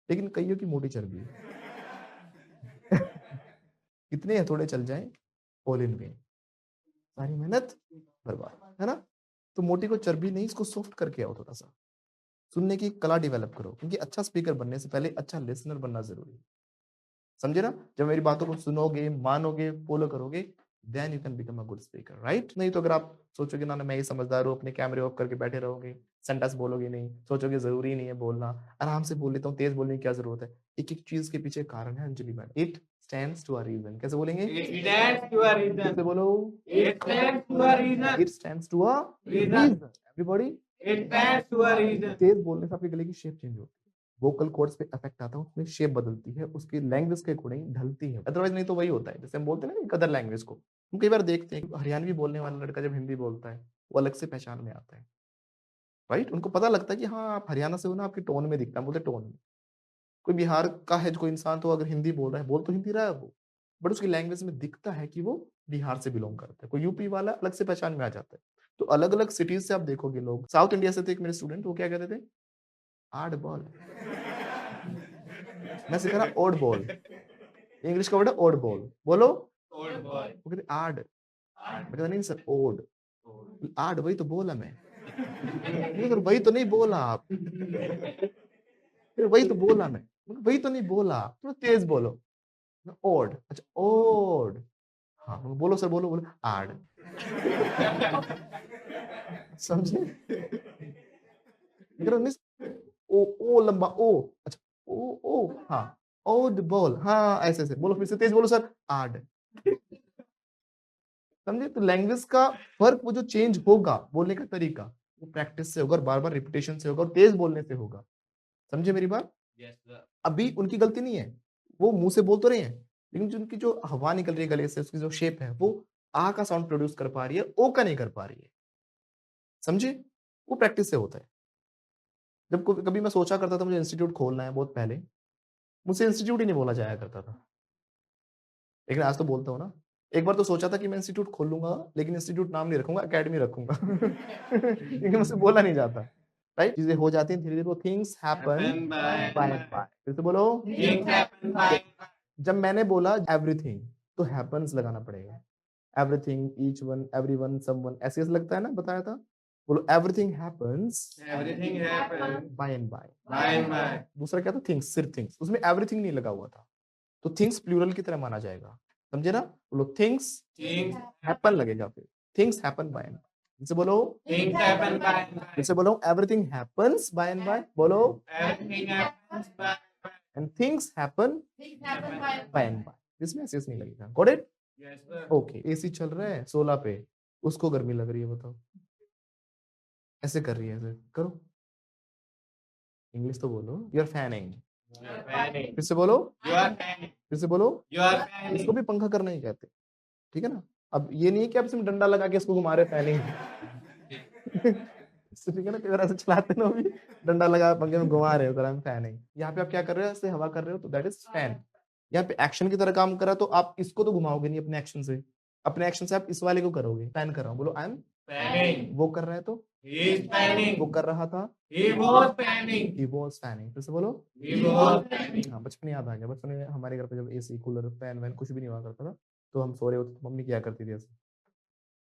लेकिन कईयों की मोटी चर्बी है कितने थोड़े चल जाए, ऑल इन वेन, सारी मेहनत बर्बाद, है ना? तो मोटी को चर्बी नहीं, इसको सॉफ्ट करके आओ, थोड़ा सा सुनने की कला डेवलप करो, क्योंकि अच्छा स्पीकर बनने से पहले अच्छा लिसनर बनना जरूरी है। समझे ना? जब मेरी बातों को सुनोगे, मानोगे, फॉलो करोगे, then you can become a good speaker, right? नहीं तो अगर आप सोचोगे ना मैं ही समझदार हूँ, अपने कैमरे ऑफ करके बैठे रहोगे, सेंटेंस बोलोगे नहीं, सोचोगे जरूरी नहीं है बोलना, आराम से बोल लेता हूँ, तेज बोलने की क्या जरूरत है? एक एक चीज के पीछे कारण है Anjali madam. It stands to a reason, कैसे बोलेंगे? कैसे बोलो? It stands to a reason, everybody. तेज बोलने से आपके गले की शेप चेंज होती है, वोकल कॉर्ड्स पे इफेक्ट आता है, उसमें शेप बदलती है, उसकी लैंग्वेज के अकॉर्डिंग ढलती है, अदरवाइज नहीं तो वही होता है जैसे हम बोलते हैं ना अदर लैंग्वेज को, हम कई बार देखते हैं हरियाणवी बोलने वाला लड़का जब हिंदी बोलता है वो अलग से पहचान में आता है, राइट? उनको पता लगता है कि हाँ आप हरियाणा से हो ना, आपकी टोन में दिखता है, बोलते टोन में। कोई बिहार का है कोई इंसान, तो अगर हिंदी बोल रहा है, बोल तो हिंदी रहा है वो, बट उसकी लैंग्वेज में दिखता है कि वो बिहार से बिलोंग करता है। कोई यूपी वाला अलग से पहचान में आ जाता है। तो अलग अलग सिटीज से आप देखोगे, लोग साउथ इंडिया से थे, एक मेरे स्टूडेंट, वो क्या कहते थे, आड बॉल। मैं सिखा रहा ओड बॉल, इंग्लिश का वर्ड है ओड बॉल। बोलो। Old boy. वो कहते आड, मैं कहता नहीं सर ओड। आड वही तो बोला मैं। नहीं सर वही तो नहीं बोला आप, फिर वही तो बोला मैं, वही तो नहीं बोला, थोड़ा तेज बोलो। ओड, अच्छा ओड, हाँ बोलो सर, बोलो बोलो आड। समझे? ओ ओ लंबा ओ, अच्छा ओ ओ, हाँ ओड बॉल, हाँ ऐसे ऐसे बोलो, फिर से तेज बोलो सर, आड। समझे? तो लैंग्वेज का फर्क, वो जो चेंज होगा बोलने का तरीका, वो प्रैक्टिस से होगा और बार बार रिपीटेशन से होगा और तेज बोलने से होगा। समझे मेरी बात? Yes, sir. अभी उनकी गलती नहीं है, वो मुंह से बोल तो रहे हैं, लेकिन जो उनकी जो हवा निकल रही है गले से, उसकी जो शेप है, वो आ का साउंड प्रोड्यूस कर पा रही है, ओ का नहीं कर पा रही है। समझे? वो प्रैक्टिस से होता है। जब कभी मैं सोचा करता था मुझे इंस्टीट्यूट खोलना है बहुत पहले, मुझसे इंस्टीट्यूट ही नहीं बोला जाया करता था, लेकिन आज तो बोलता हूँ ना। एक बार तो सोचा था कि मैं इंस्टीट्यूट खोल लूंगा, लेकिन इंस्टीट्यूट नाम नहीं रखूंगा, एकेडमी रखूंगा। क्योंकि मुझसे बोला नहीं जाता। राइट? चीजें हो जाती हैं धीरे धीरे, things happen Happen by by and by. फिर से बोलो। Things happen by जब मैंने बोला एवरीथिंग, तो हैपन्स लगाना पड़ेगा। Everything, each one, everyone, someone, ऐसे ऐसे लगता है ना, बताया था। बोलो everything happens everything happens by and by. by and by. दूसरा क्या था? थिंग्स, सिर्फ थिंग्स, उसमें एवरीथिंग नहीं लगा हुआ था, तो थिंग्स प्लूरल की तरह माना जाएगा। समझे ना? बोलो थिंग्स Things हैपन लगेगा, फिर things happen by and by. फिर से बोलो, things happen by and फिर by. से बोलो everything happens by and by. बोलो Everything happens by and by. And things happen by and by. इसमें ऐसे नहीं लगेगा। Got it? Yes, sir. Okay. AC चल रहा है 16 पे, उसको गर्मी लग रही है, बताओ ऐसे कर रही है, ऐसे करो। इंग्लिश तो बोलो। You are fanning. You are fanning. फिर से बोलो, You are fanning. फिर से बोलो। You are इसको fanning. भी पंखा करना ही कहते हैं, ठीक है ना? अब ये नहीं है कि आप इसमें डंडा लगा के इसको घुमा रहे, फैनिंग। ठीक है ना? कई बार ऐसे चलाते ना, भी डंडा लगा पंखे में घुमा रहे हो, तो फैनिंग। यहाँ पे आप क्या कर रहे हो? ऐसे हवा कर रहे हो, तो दैट इज फैन। यहाँ पे एक्शन की तरह काम करा, तो आप इसको तो घुमाओगे नहीं अपने एक्शन से, अपने एक्शन से आप इस वाले को करोगे। फैन कर रहा हूँ, बोलो आई एम। Fanning. वो कर रहा है तो He is fanning. वो कर रहा था, He was fanning. He was fanning. फिर से बोलो। He was fanning. हाँ, बचपन याद आ गया। बचपन में हमारे घर पे जब एसी, कूलर, फैन वैन कुछ भी नहीं हुआ करता था, तो हम सो रहे होते तो मम्मी क्या करती थी ऐसे,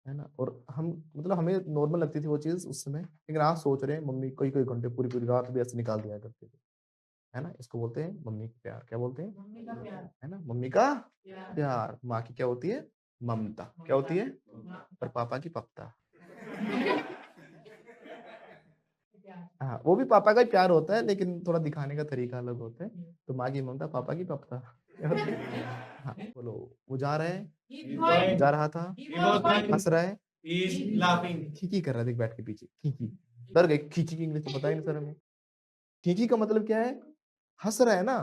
है ना? और हम, मतलब हमें नॉर्मल लगती थी वो चीज उस समय, लेकिन आज सोच रहे हैं मम्मी कई कई घंटे, पूरी पूरी रात भी ऐसे निकाल दिया करती थी, है ना? इसको बोलते हैं मम्मी का प्यार। क्या बोलते हैं? है ना? मम्मी का प्यार। माँ की क्या होती है? ममता। क्या होती है? और पापा की पप्ता। हाँ, वो भी पापा का ही प्यार होता है, लेकिन थोड़ा दिखाने का तरीका अलग होता है। तो माँ की ममता, पापा की पप्ता। हाँ, बोलो। वो जा रहा है, He was जा रहा था, going. हंस रहा है, He is laughing. खीखी कर रहा था बैठ के पीछे, खीखी। डर गए, खीखी की इंग्लिश तो पता ही नहीं सर हमें। खीखी का मतलब क्या है? हंस रहा है ना।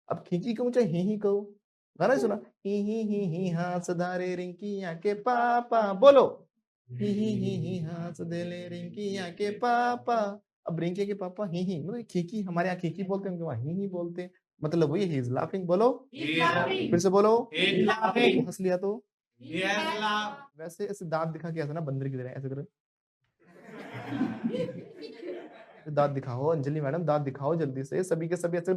अब खीखी कहूँ चाहे ही कहो, गाना नहीं सुना? ही हंस धारे रिंकिया के पापा। बोलो ही हंस दे ले रिंकिया के पापा। अब रिंकिया के पापा ही, मतलब खीखी, हमारे यहाँ खीखी बोलते हैं, उनके वहाँ ही बोलते हैं, मतलब वही ही इज लाफिंग। बोलो He is laughing. फिर से बोलो। He is laughing. हंस लिया तो He has laughed. वैसे ऐसे दांत दिखा के ऐसा ना, बंदर की तरह ऐसे करो। दांत दिखाओ अंजलि मैडम, दांत दिखाओ जल्दी से, सभी के सभी ऐसे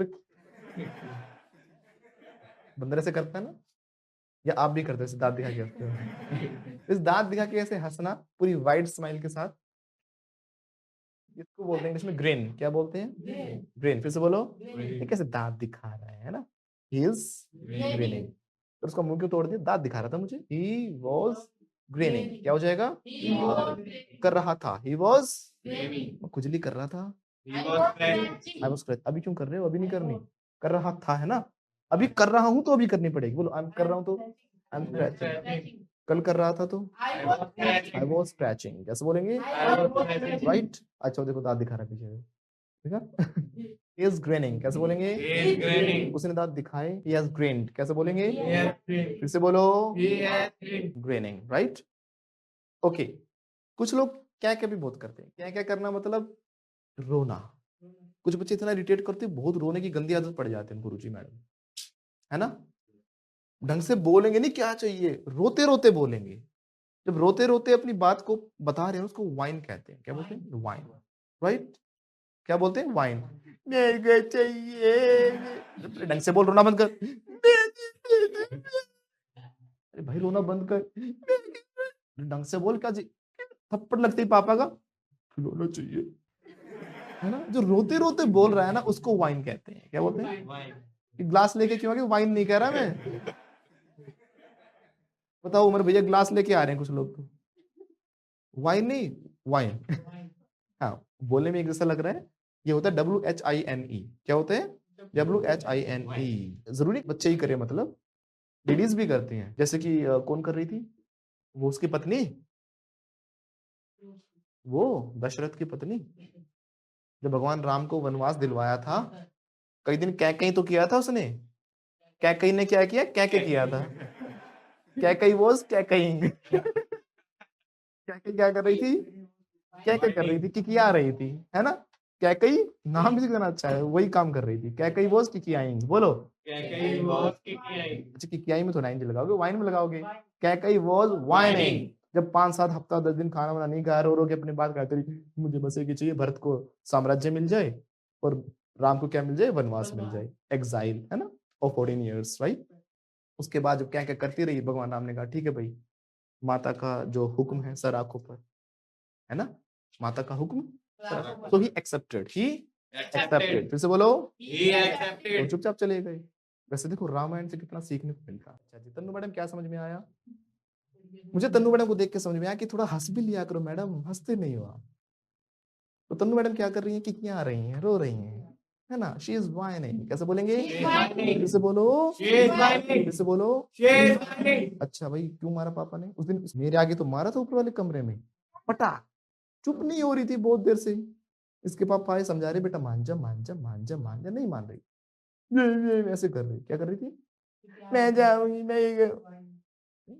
बंदर ऐसे करता है ना, या आप भी करते हो ऐसे दांत दिखा के हंसते हो? इस दांत दिखा के ऐसे हंसना पूरी वाइड स्माइल के साथ, इसको बोलते हैं इंग्लिश में ग्रिन। क्या बोलते हैं? ग्रिन। फिर से बोलो। ये कैसे दांत दिखा रहा है ना? He is grinning. तो उसका मुंह क्यों तोड़ दिया? दांत दिखा रहा था मुझे। He was grinning. क्या हो जाएगा? कर रहा था। ही वॉज खुजली कर रहा था। He was scratching. I was. अभी क्यों कर रहे हो? अभी नहीं करनी। कर रहा था, है ना? अभी कर रहा हूं तो अभी करनी पड़ेगी। बोलो आई एम कर रहा हूं तो आई एम स्क्रैचिंग। कल कर रहा था तो I was scratching. I was scratching. कैसे बोलेंगे? I was scratching. राइट। अच्छा देखो दांत दिखा रहा है पीछे, ठीक है? He is grinning। कैसे बोलेंगे? He is grinning. उसने दांत दिखाए। He has grinned। कैसे बोलेंगे? He has grinned. फिर से बोलो। He has grinned. Graining. Right? Okay. कुछ लोग क्या क्या भी बहुत करते हैं। क्या क्या करना मतलब रोना। कुछ बच्चे इतना इरिटेट करते हैं, बहुत रोने की गंदी आदत पड़ जाती है उनको, रुचि मैडम, है ना? ढंग से बोलेंगे नहीं क्या चाहिए, रोते रोते बोलेंगे। जब रोते रोते अपनी बात को बता रहे हैं, उसको वाइन कहते हैं। क्या बोलते हैं? वाइन। राइट? क्या बोलते हैं? वाइन। मेरे को चाहिए, ढंग से बोल, रोना बंद कर। अरे भाई रोना बंद कर, ढंग से बोल। क्या जी, थप्पड़ लगती है पापा का, रोना चाहिए, है ना? जो रोते रोते बोल रहा है ना, उसको वाइन कहते हैं। क्या बोलते हैं? ग्लास लेके क्यों आ गए? वाइन नहीं कह रहा मैं। बताओ उमर भैया, ग्लास लेके आ रहे हैं कुछ लोग तो, वाइन नहीं, वाइन। हाँ, बोलने में एक जैसा लग रहा है। ये होता है WHINE। क्या होते हैं? WHINE। जरूरी बच्चे ही करे, मतलब लेडीज भी करती हैं। जैसे कि कौन कर रही थी? वो उसकी पत्नी, वो दशरथ की पत्नी, जब भगवान राम को वनवास दिलवाया था, कई दिन कैकई तो किया था उसने। कैकई ने क्या किया? कैके किया था। कैकई वॉज कैकई। कैके क्या कर रही थी? कैके कर रही थी, किकिया रही थी, है ना? कैकई, नाम भी कितना अच्छा है, वही काम कर रही थी। कैकई वॉज किकियाइंग। बोलो। अच्छा, किकियाई में तो 9 लगाओगे, वाइन में लगाओगे। Kaikeyi was whining. जब 5-7 हफ्ता 10 दिन खाना वाना नहीं खाया, रो रो के अपनी बात करते रही, मुझे बस एक ही चाहिए, भरत को साम्राज्य मिल जाए और राम को क्या मिल जाए? वनवास मिल जाए, एग्जाइल, है ना, ऑफ 14 ईयर्स, राइट। उसके बाद जब क्या क्या करती रही, भगवान राम ने कहा ठीक है भाई, माता का जो हुक्म है सर आंखों पर, है ना, माता का हुक्म, तो ही एक्सेप्टेड, ही एक्सेप्टेड। फिर से बोलो, तो चुपचाप चले गए। वैसे देखो रामायण से कितना सीखने को मिलता है। अच्छा जी, तन्नू मैडम क्या समझ में आया? मुझे तन्नू मैडम को देख के समझ में आया कि थोड़ा हंस भी लिया करो मैडम, हंसते नहीं हो आप। तो तन्नू मैडम क्या कर रही हैं? कि क्या आ रही हैं, रो रही हैं, है ना? She is whining. कैसे बोलेंगे? फिर से बोलो, फिर से बोलो। अच्छा भाई, क्यों मारा पापा ने उस दिन? मेरे आगे तो मारा था ऊपर वाले कमरे में, पटा। चुप नहीं हो रही थी बहुत देर से। इसके पापा आए, समझा रहे बेटा मान जा मान जा मान जा मान जा, नहीं मान रही। ये ऐसे कर रही, क्या कर रही थी? मैं जाऊंगी, नहीं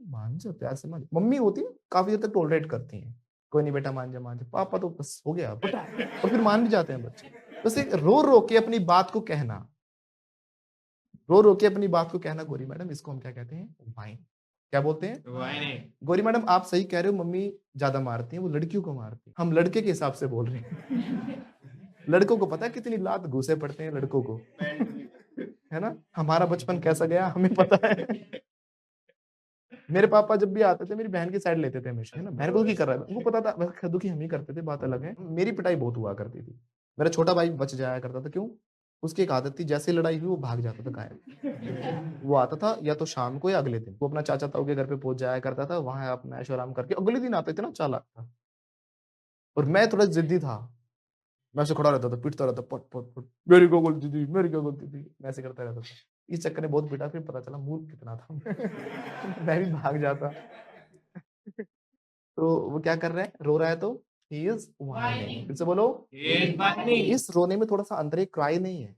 मान जा, प्यार से मान जा। मम्मी होती है काफी देर तक टॉलरेट करती हैं, कोई नहीं बेटा मान जा मान जा। पापा तो बस हो गया बेटा, और फिर मान भी जाते हैं बच्चे। बस एक रो रो के अपनी बात को कहना, रो रो के अपनी बात को कहना, गौरी मैडम, इसको हम क्या कहते हैं? वाइन। क्या बोलते हैं? गौरी मैडम आप सही कह रहे हो, मम्मी ज्यादा मारती हैं, वो लड़कियों को मारती हैं। हम लड़के के हिसाब से बोल रहे हैं। लड़कों को पता है कितनी लात घूसे पड़ते हैं लड़कों को, है ना? हमारा बचपन कैसा गया हमें पता है। मेरे पापा जब भी आते थे, मेरी बहन की साइड लेते थे हमेशा, है ना? बहन को दुखी कर रहा है, उनको पता था वैसे दुखी हम ही करते थे, बात अलग है। मेरी पिटाई बहुत हुआ करती थी। मेरा छोटा भाई बच जाया करता था, क्यों? उसकी एक आदत थी, जैसे लड़ाई हुई वो भाग जाता था गायब। वो आता था या तो शाम को या अगले दिन, वो अपना चाचा ताऊ के घर पे पहुंच जाया करता था, वहां अपना ऐशो आराम करके अगले दिन आता। इतना चालाक था। और मैं थोड़ा जिद्दी था, मैं ऐसे खड़ा रहता था, पीटता रहता, पट पट पट, मेरी क्या गलती थी, मेरी क्या गलती थी, मैं ऐसे करता रहता था। इस चक्कर में बहुत पीटा, फिर पता चला मूर्ख कितना था। मैं भी भाग जाता। तो वो क्या कर रहा है? रो रहा है तो ही इज वाइनिंग। फिर से बोलो, इस रोने में थोड़ा सा अंतर है, क्राई नहीं है।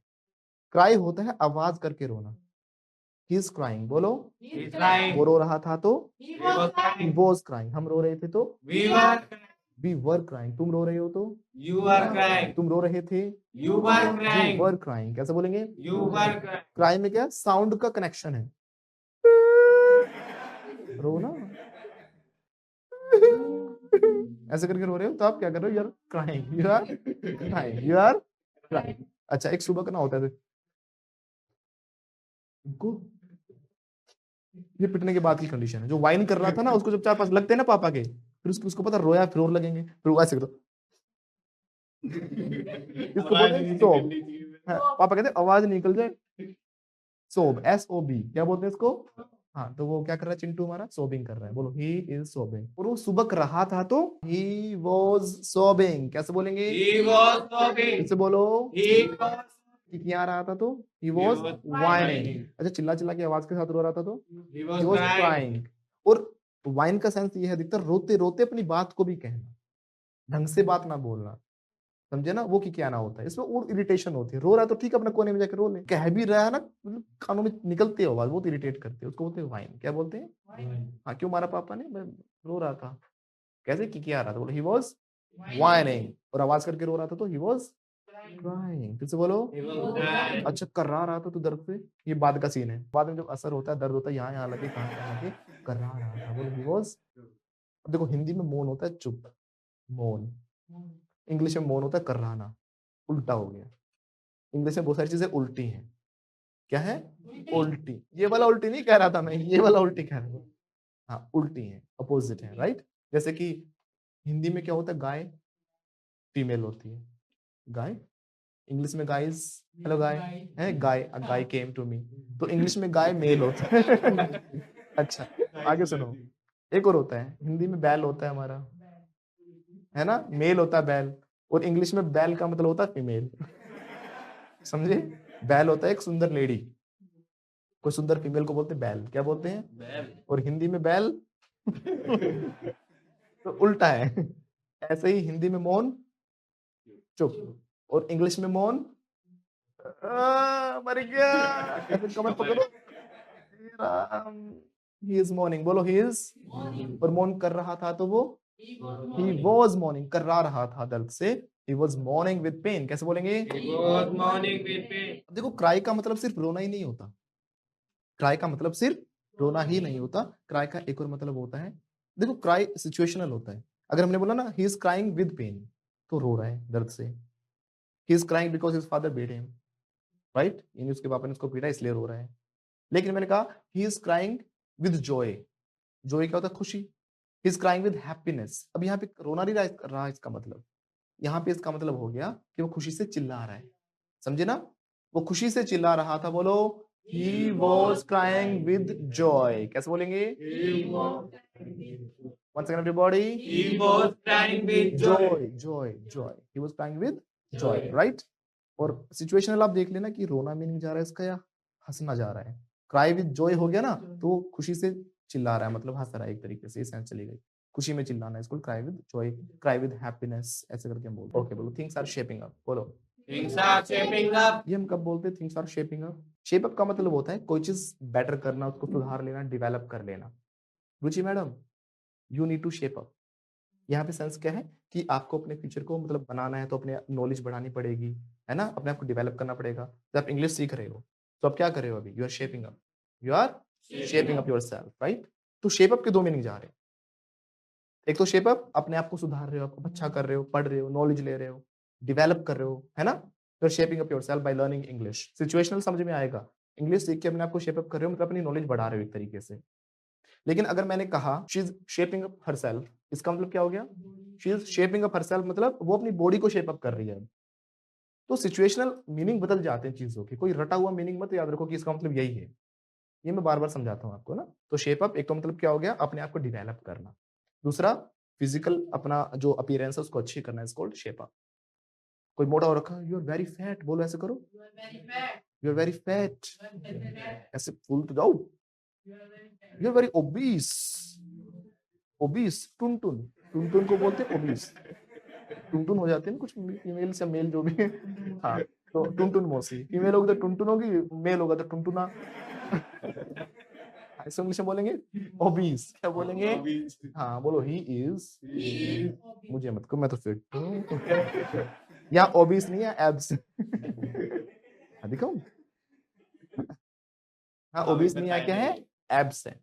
क्राई होता है आवाज करके रोना, ही इज क्राइंग। बोलो, वो रो रहा था तो ही वॉज क्राइंग, हम रो रहे थे तो वी वर क्राइंग, तुम रो रहे हो तो तुम रो रहे थे, यू वर क्राइंग। कैसे बोलेंगे? क्राई में क्या साउंड का कनेक्शन है, रो ना, ऐसे करके रो रहे हो तो आप क्या कर रहे हो? You are crying, you are crying, you are crying. अच्छा, एक सुबह का ना होता है इनको, ये पिटने के बाद की कंडीशन है। जो वाइन कर रहा था ना, उसको जब 4-5 लगते हैं ना पापा के, फिर उसको पता रोया, फिर और लगेंगे, फिर वो ऐसे करो। इसको बोलते हैं सोब। हाँ, पापा कहते हैं आवाज निकल जाए, सोब, SOB। क्या बोलते हैं इसको? हाँ, तो वो क्या कर रहा है चिंटू हमारा? सोबिंग कर रहा है। बोलो, ही इज सोबिंग। और वो सुबक रहा था तो ही वॉज सोबिंग। कैसे बोलेंगे? फिर बोलो, कि क्या रहा था तो ही वॉज वाइनिंग। अच्छा, चिल्ला चिल्ला की आवाज के साथ रो रहा था तो ही वॉज क्राइंग। और वाइन का सेंस ये है अधिकतर रोते रोते अपनी बात को भी कहना, ढंग से बात ना बोलना, समझे ना? वो की क्या ना होता है, इसमें और इरिटेशन होती है। रो रहा है तो ठीक है, अपने कोने में जाकर रो ले, कह भी रहा है ना, मतलब कानों में निकलती है आवाज, बहुत इरिटेट करती है, उसको बोलते हैं वाइन। क्या बोलते हैं? हाँ, क्यों मारा पापा ने? मैं रो रहा था। कैसे? की क्या रहा था? बोलो, ही वॉज वाइनिंग। और आवाज करके रो रहा था तो ही वॉज क्राइंग। फिर से बोलो, अच्छा, कर्रा रहा था तो दर्द से, ये बाद का सीन है, बाद में जब असर होता है, दर्द होता है, यहाँ यहाँ लगे, कहाँ लगे, कर्रा रहा था। बोलो, ही वॉज। देखो हिंदी में मौन होता है चुप, मौन। इंग्लिश में मौन होता है कर्राना। उल्टा हो गया। इंग्लिश में बहुत सारी चीजें उल्टी हैं। क्या है? उल्टी। ये वाला उल्टी नहीं कह रहा था मैं, ये वाला उल्टी कह रहा था। हाँ, उल्टी है, अपोजिट है, राइट। जैसे कि हिंदी में क्या होता है? गाय फीमेल होती है, गाय। इंग्लिश में गाइस, हेलो गाय है, गाय, अ गाय केम टू मी। तो इंग्लिश में गाय मेल होता है। अच्छा, आगे सुनो। एक और होता है, हिंदी में बैल होता है हमारा, है ना, मेल होता है बैल। और इंग्लिश में बैल का मतलब होता है फीमेल। समझे? बैल होता है एक सुंदर लेडी, कोई सुंदर फीमेल को बोलते हैं बैल। क्या बोलते हैं? और हिंदी में बैल तो उल्टा है। ऐसे ही हिंदी में मौन चुप, और इंग्लिश में मौन मर गया। ऐसे कमर पकड़ो, ही इज मॉर्निंग, बोलो ही इज। और मौन कर रहा था तो वो ही वॉज मॉर्निंग, कररा रहा था दर्द से। He was mourning with pain. कैसे बोलेंगे? Good morning with pain. देखो, क्राई का मतलब सिर्फ रोना ही नहीं होता। क्राई का मतलब सिर्फ रोना ही नहीं होता। क्राई का एक और मतलब होता है, देखो क्राई सिचुएशनल होता है। अगर हमने बोला ना he is crying with pain, तो रो रहा है दर्द से। He is crying because his father beat him, right, यानी उसके पापा ने उसको पीटा इसलिए रो रहा है। लेकिन मैंने कहा ही is crying with Joy. Joy क्या होता है? खुशी। ही इज क्राइंग विद हैप्पीनेस। अब यहाँ पे रोना नहीं रहा इसका मतलब, यहाँ पे इसका मतलब हो गया कि वो खुशी से चिल्ला रहा है। समझे ना? वो खुशी से चिल्ला रहा था। बोलो he was crying with joy। कैसे बोलेंगे? Once again everybody, He was crying with joy. joy। he was crying with joy, right। और सिचुएशनल आप देख लेना कि रोना मीनिंग जा रहा है इसका या हंसना जा रहा है। क्राई विद जॉय हो गया ना, तो खुशी से चिल्ला रहा है, मतलब हंस रहा है एक तरीके से, ये सेंस चली गई। खुशी में चिल्लाना है इसको cry with Joy, cry with happiness, ऐसे करके हम बोलते हैं। ओके, बोलो थिंग्स आर शेपिंग अप। बोलो Things are shaping up. ये हम कब बोलते हैं? Things are shaping up. Shape up का मतलब होता है कोई चीज बेटर करना, उसको सुधार लेना, डेवलप कर लेना। Ruchi madam, you need to shape up. यहाँ पे सेंस क्या है कि आपको अपने फ्यूचर को मतलब बनाना है, तो अपने नॉलेज बढ़ानी पड़ेगी, है ना, अपने आप को डेवलप करना पड़ेगा। तो आप इंग्लिश सीख रहे हो, तो आप क्या कर रहे हो अभी? You are shaping up, you are shaping up yourself, right. तो शेप अप के दो मीनिंग जा रहे हैं। एक तो शेप अप, अपने आप को सुधार रहे हो, आप अच्छा कर रहे हो, पढ़ रहे हो, नॉलेज ले रहे हो, डेवलप कर रहे हो, है ना। You are shaping up yourself by learning English. Situational समझ में आएगा, इंग्लिश सीख के अपने आप को शेप अप कर रहे हो, मतलब अपनी नॉलेज बढ़ा रहे हो एक तरीके से। लेकिन अगर मैंने कहा she is shaping up herself, इसका मतलब क्या हो गया? She is shaping up herself मतलब वो अपनी बॉडी को शेप अप कर रही है। तो सिचुएशनल मीनिंग बदल जाते हैं चीजों के, कोई रटा हुआ मीनिंग मत याद रखो कि इसका मतलब यही है। ये मैं बार बार समझाता हूँ आपको ना। तो शेप अप एक तो मतलब क्या हो गया? अपने आप को डेवलप करना। दूसरा, फिजिकल अपना जो अपीयरेंस है उसको अच्छी करना, इज कॉल्ड शेप अप। कोई मोटा हो रखा है, यू आर वेरी फैट, बोलो ऐसे करो, यू आर वेरी फैट, ऐसे फूल तो जाओ, you are very obese. Obese, Tuntun, Tuntun को बोलते हैं ओबीस। टुनटुन हो जाते हैं ना कुछ फीमेल से मेल जो भी है। हाँ, तो टुनटुन मौसी, फीमेल होगी तो टुनटुन होगी, मेल होगा तो टुनटुना। ऐसे इंग्लिश में बोलेंगे ओबीस। क्या बोलेंगे? हाँ बोलो ही इज। मुझे मत कहो, मैं तो फिट हूँ। यहाँ ओबीस नहीं है, एब्स। दिखाऊं? हाँ, ओबीस नहीं है, क्या है? एब्स है।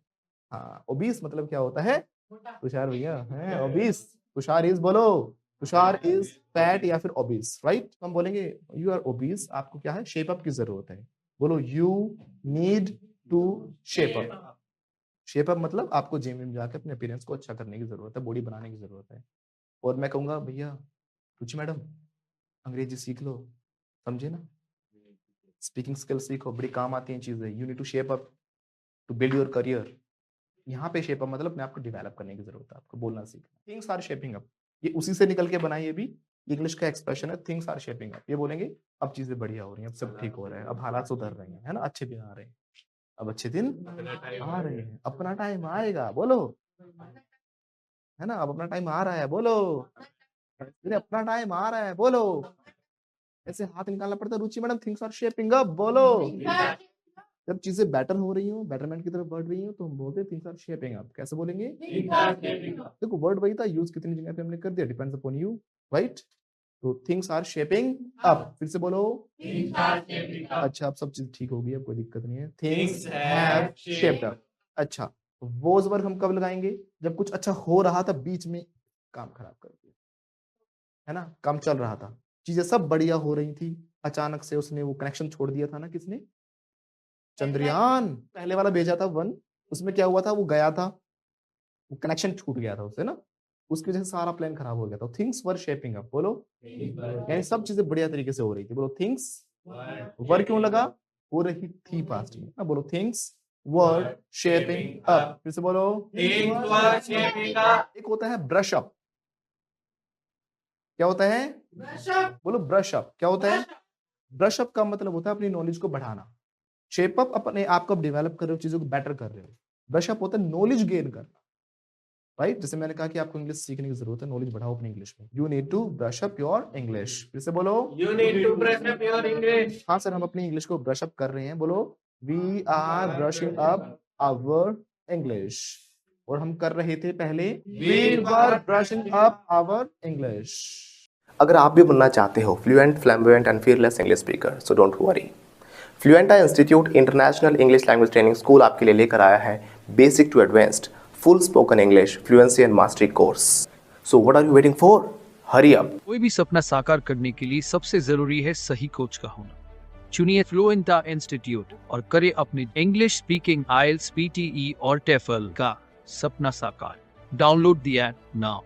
हाँ, ओबीस मतलब क्या होता है? तुषार भैया है ओबीस। तुषार इज, बोलो तुषार इज फैट या फिर ओबीस, राइट। हम बोलेंगे यू आर ओबीस, आपको क्या है? शेप अप की जरूरत है। बोलो you need to shape up. Shape up मतलब आपको जिम में जाकर अपने अपीयरेंस को अच्छा करने की जरूरत है, बॉडी बनाने की जरूरत है। और मैं कहूंगा भैया रुचि मैडम, अंग्रेजी सीख लो, समझे ना। स्पीकिंग स्किल सीखो, बड़ी काम आती हैं चीजें। You need to shape up to build your career. यहाँ पे शेप अप मतलब अपने आप को डेवलप करने की जरूरत है, आपको बोलना सीखना। थिंग्स आर शेपिंग अप, ये उसी से निकल के बनाई, ये भी इंग्लिश का एक्सप्रेशन है। थिंग्स आर शेपिंग अप, ये बोलेंगे अब चीजें बढ़िया हो रही हैं, अब सब ठीक हो रहा है, अब हालात सुधर रहे हैं, है ना, अच्छे दिन आ रहे हैं, अब अच्छे दिन आ रहे हैं, अपना टाइम आएगा, बोलो, है ना, अब अपना टाइम आ रहा है, बोलो, अपना टाइम आ रहा है, बोलो। ऐसे हाथ निकालना पड़ता है। Ruchi madam, things are shaping up, बोलो। जब चीजें बेटर हो रही हो, बेटरमेंट की तरफ बढ़ रही हो, तो हम बोलते हैं थिंग्स आर शेपिंग अप। कैसे बोलेंगे? देखो वर्ड वही था, यूज कितनी जगह पे हमने कर दिया, डिपेंड्स अपॉन यू, राइट। तो थिंग्स आर शेपिंग अप, फिर से बोलो। अच्छा, अब सब चीज ठीक होगी, अब कोई दिक्कत नहीं है। Things have shaped up. अच्छा, वो वर्ब हम कब लगाएंगे? जब कुछ अच्छा हो रहा था, बीच में काम खराब कर दिया, है ना, काम चल रहा था, चीजें सब बढ़िया हो रही थी, अचानक से उसने वो कनेक्शन छोड़ दिया था ना, किसने? चंद्रयान पहले वाला भेजा था 1, उसमें क्या हुआ था, वो गया था, वो कनेक्शन छूट गया था उससे ना, उसकी वजह से सारा प्लान खराब हो गया था। थिंग्स वर शेपिंग अप, बोलो, यानी सब चीजें बढ़िया तरीके से हो रही थी। बोलो थिंग्स वर क्यों लगा, हो रही थी पास्ट में ना, बोलो थिंग्स वर शेपिंग अप, फिर से बोलो। Things were shaping up. एक होता है ब्रश अप, क्या होता है? बोलो ब्रश अप, क्या होता है? ब्रश अप का मतलब होता है अपनी नॉलेज को बढ़ाना। शेप अप अपने आप को डेवलप कर रहे हो, चीजों को बेटर कर रहे हो। ब्रश अप होता है नॉलेज गेन करना, राइट? जैसे मैंने कहा कि आपको इंग्लिश सीखने की जरूरत है, नॉलेज बढ़ाओ अपनी इंग्लिश में। You need to brush up your English, फिर से बोलो। You need to brush up your English. हाँ सर, हम अपनी इंग्लिश को ब्रश अप कर रहे हैं, बोलो we are brushing up our English. और हम कर रहे थे पहले, we were brushing up our English. अगर आप भी बनना चाहते हो fluent, flamboyant and fearless English speaker, so don't worry. Fluenta institute international English language training school आपके लिए लेकर आया है basic to advanced full spoken English fluency and mastery course. So what are you waiting for? Hurry up. कोई भी सपना साकार करने के लिए सबसे जरूरी है सही कोच का होना। चुनिए फ्लुएंटा इंस्टीट्यूट और करें अपने इंग्लिश स्पीकिंग IELTS, PTE और TEFL का सपना साकार। Download the app now.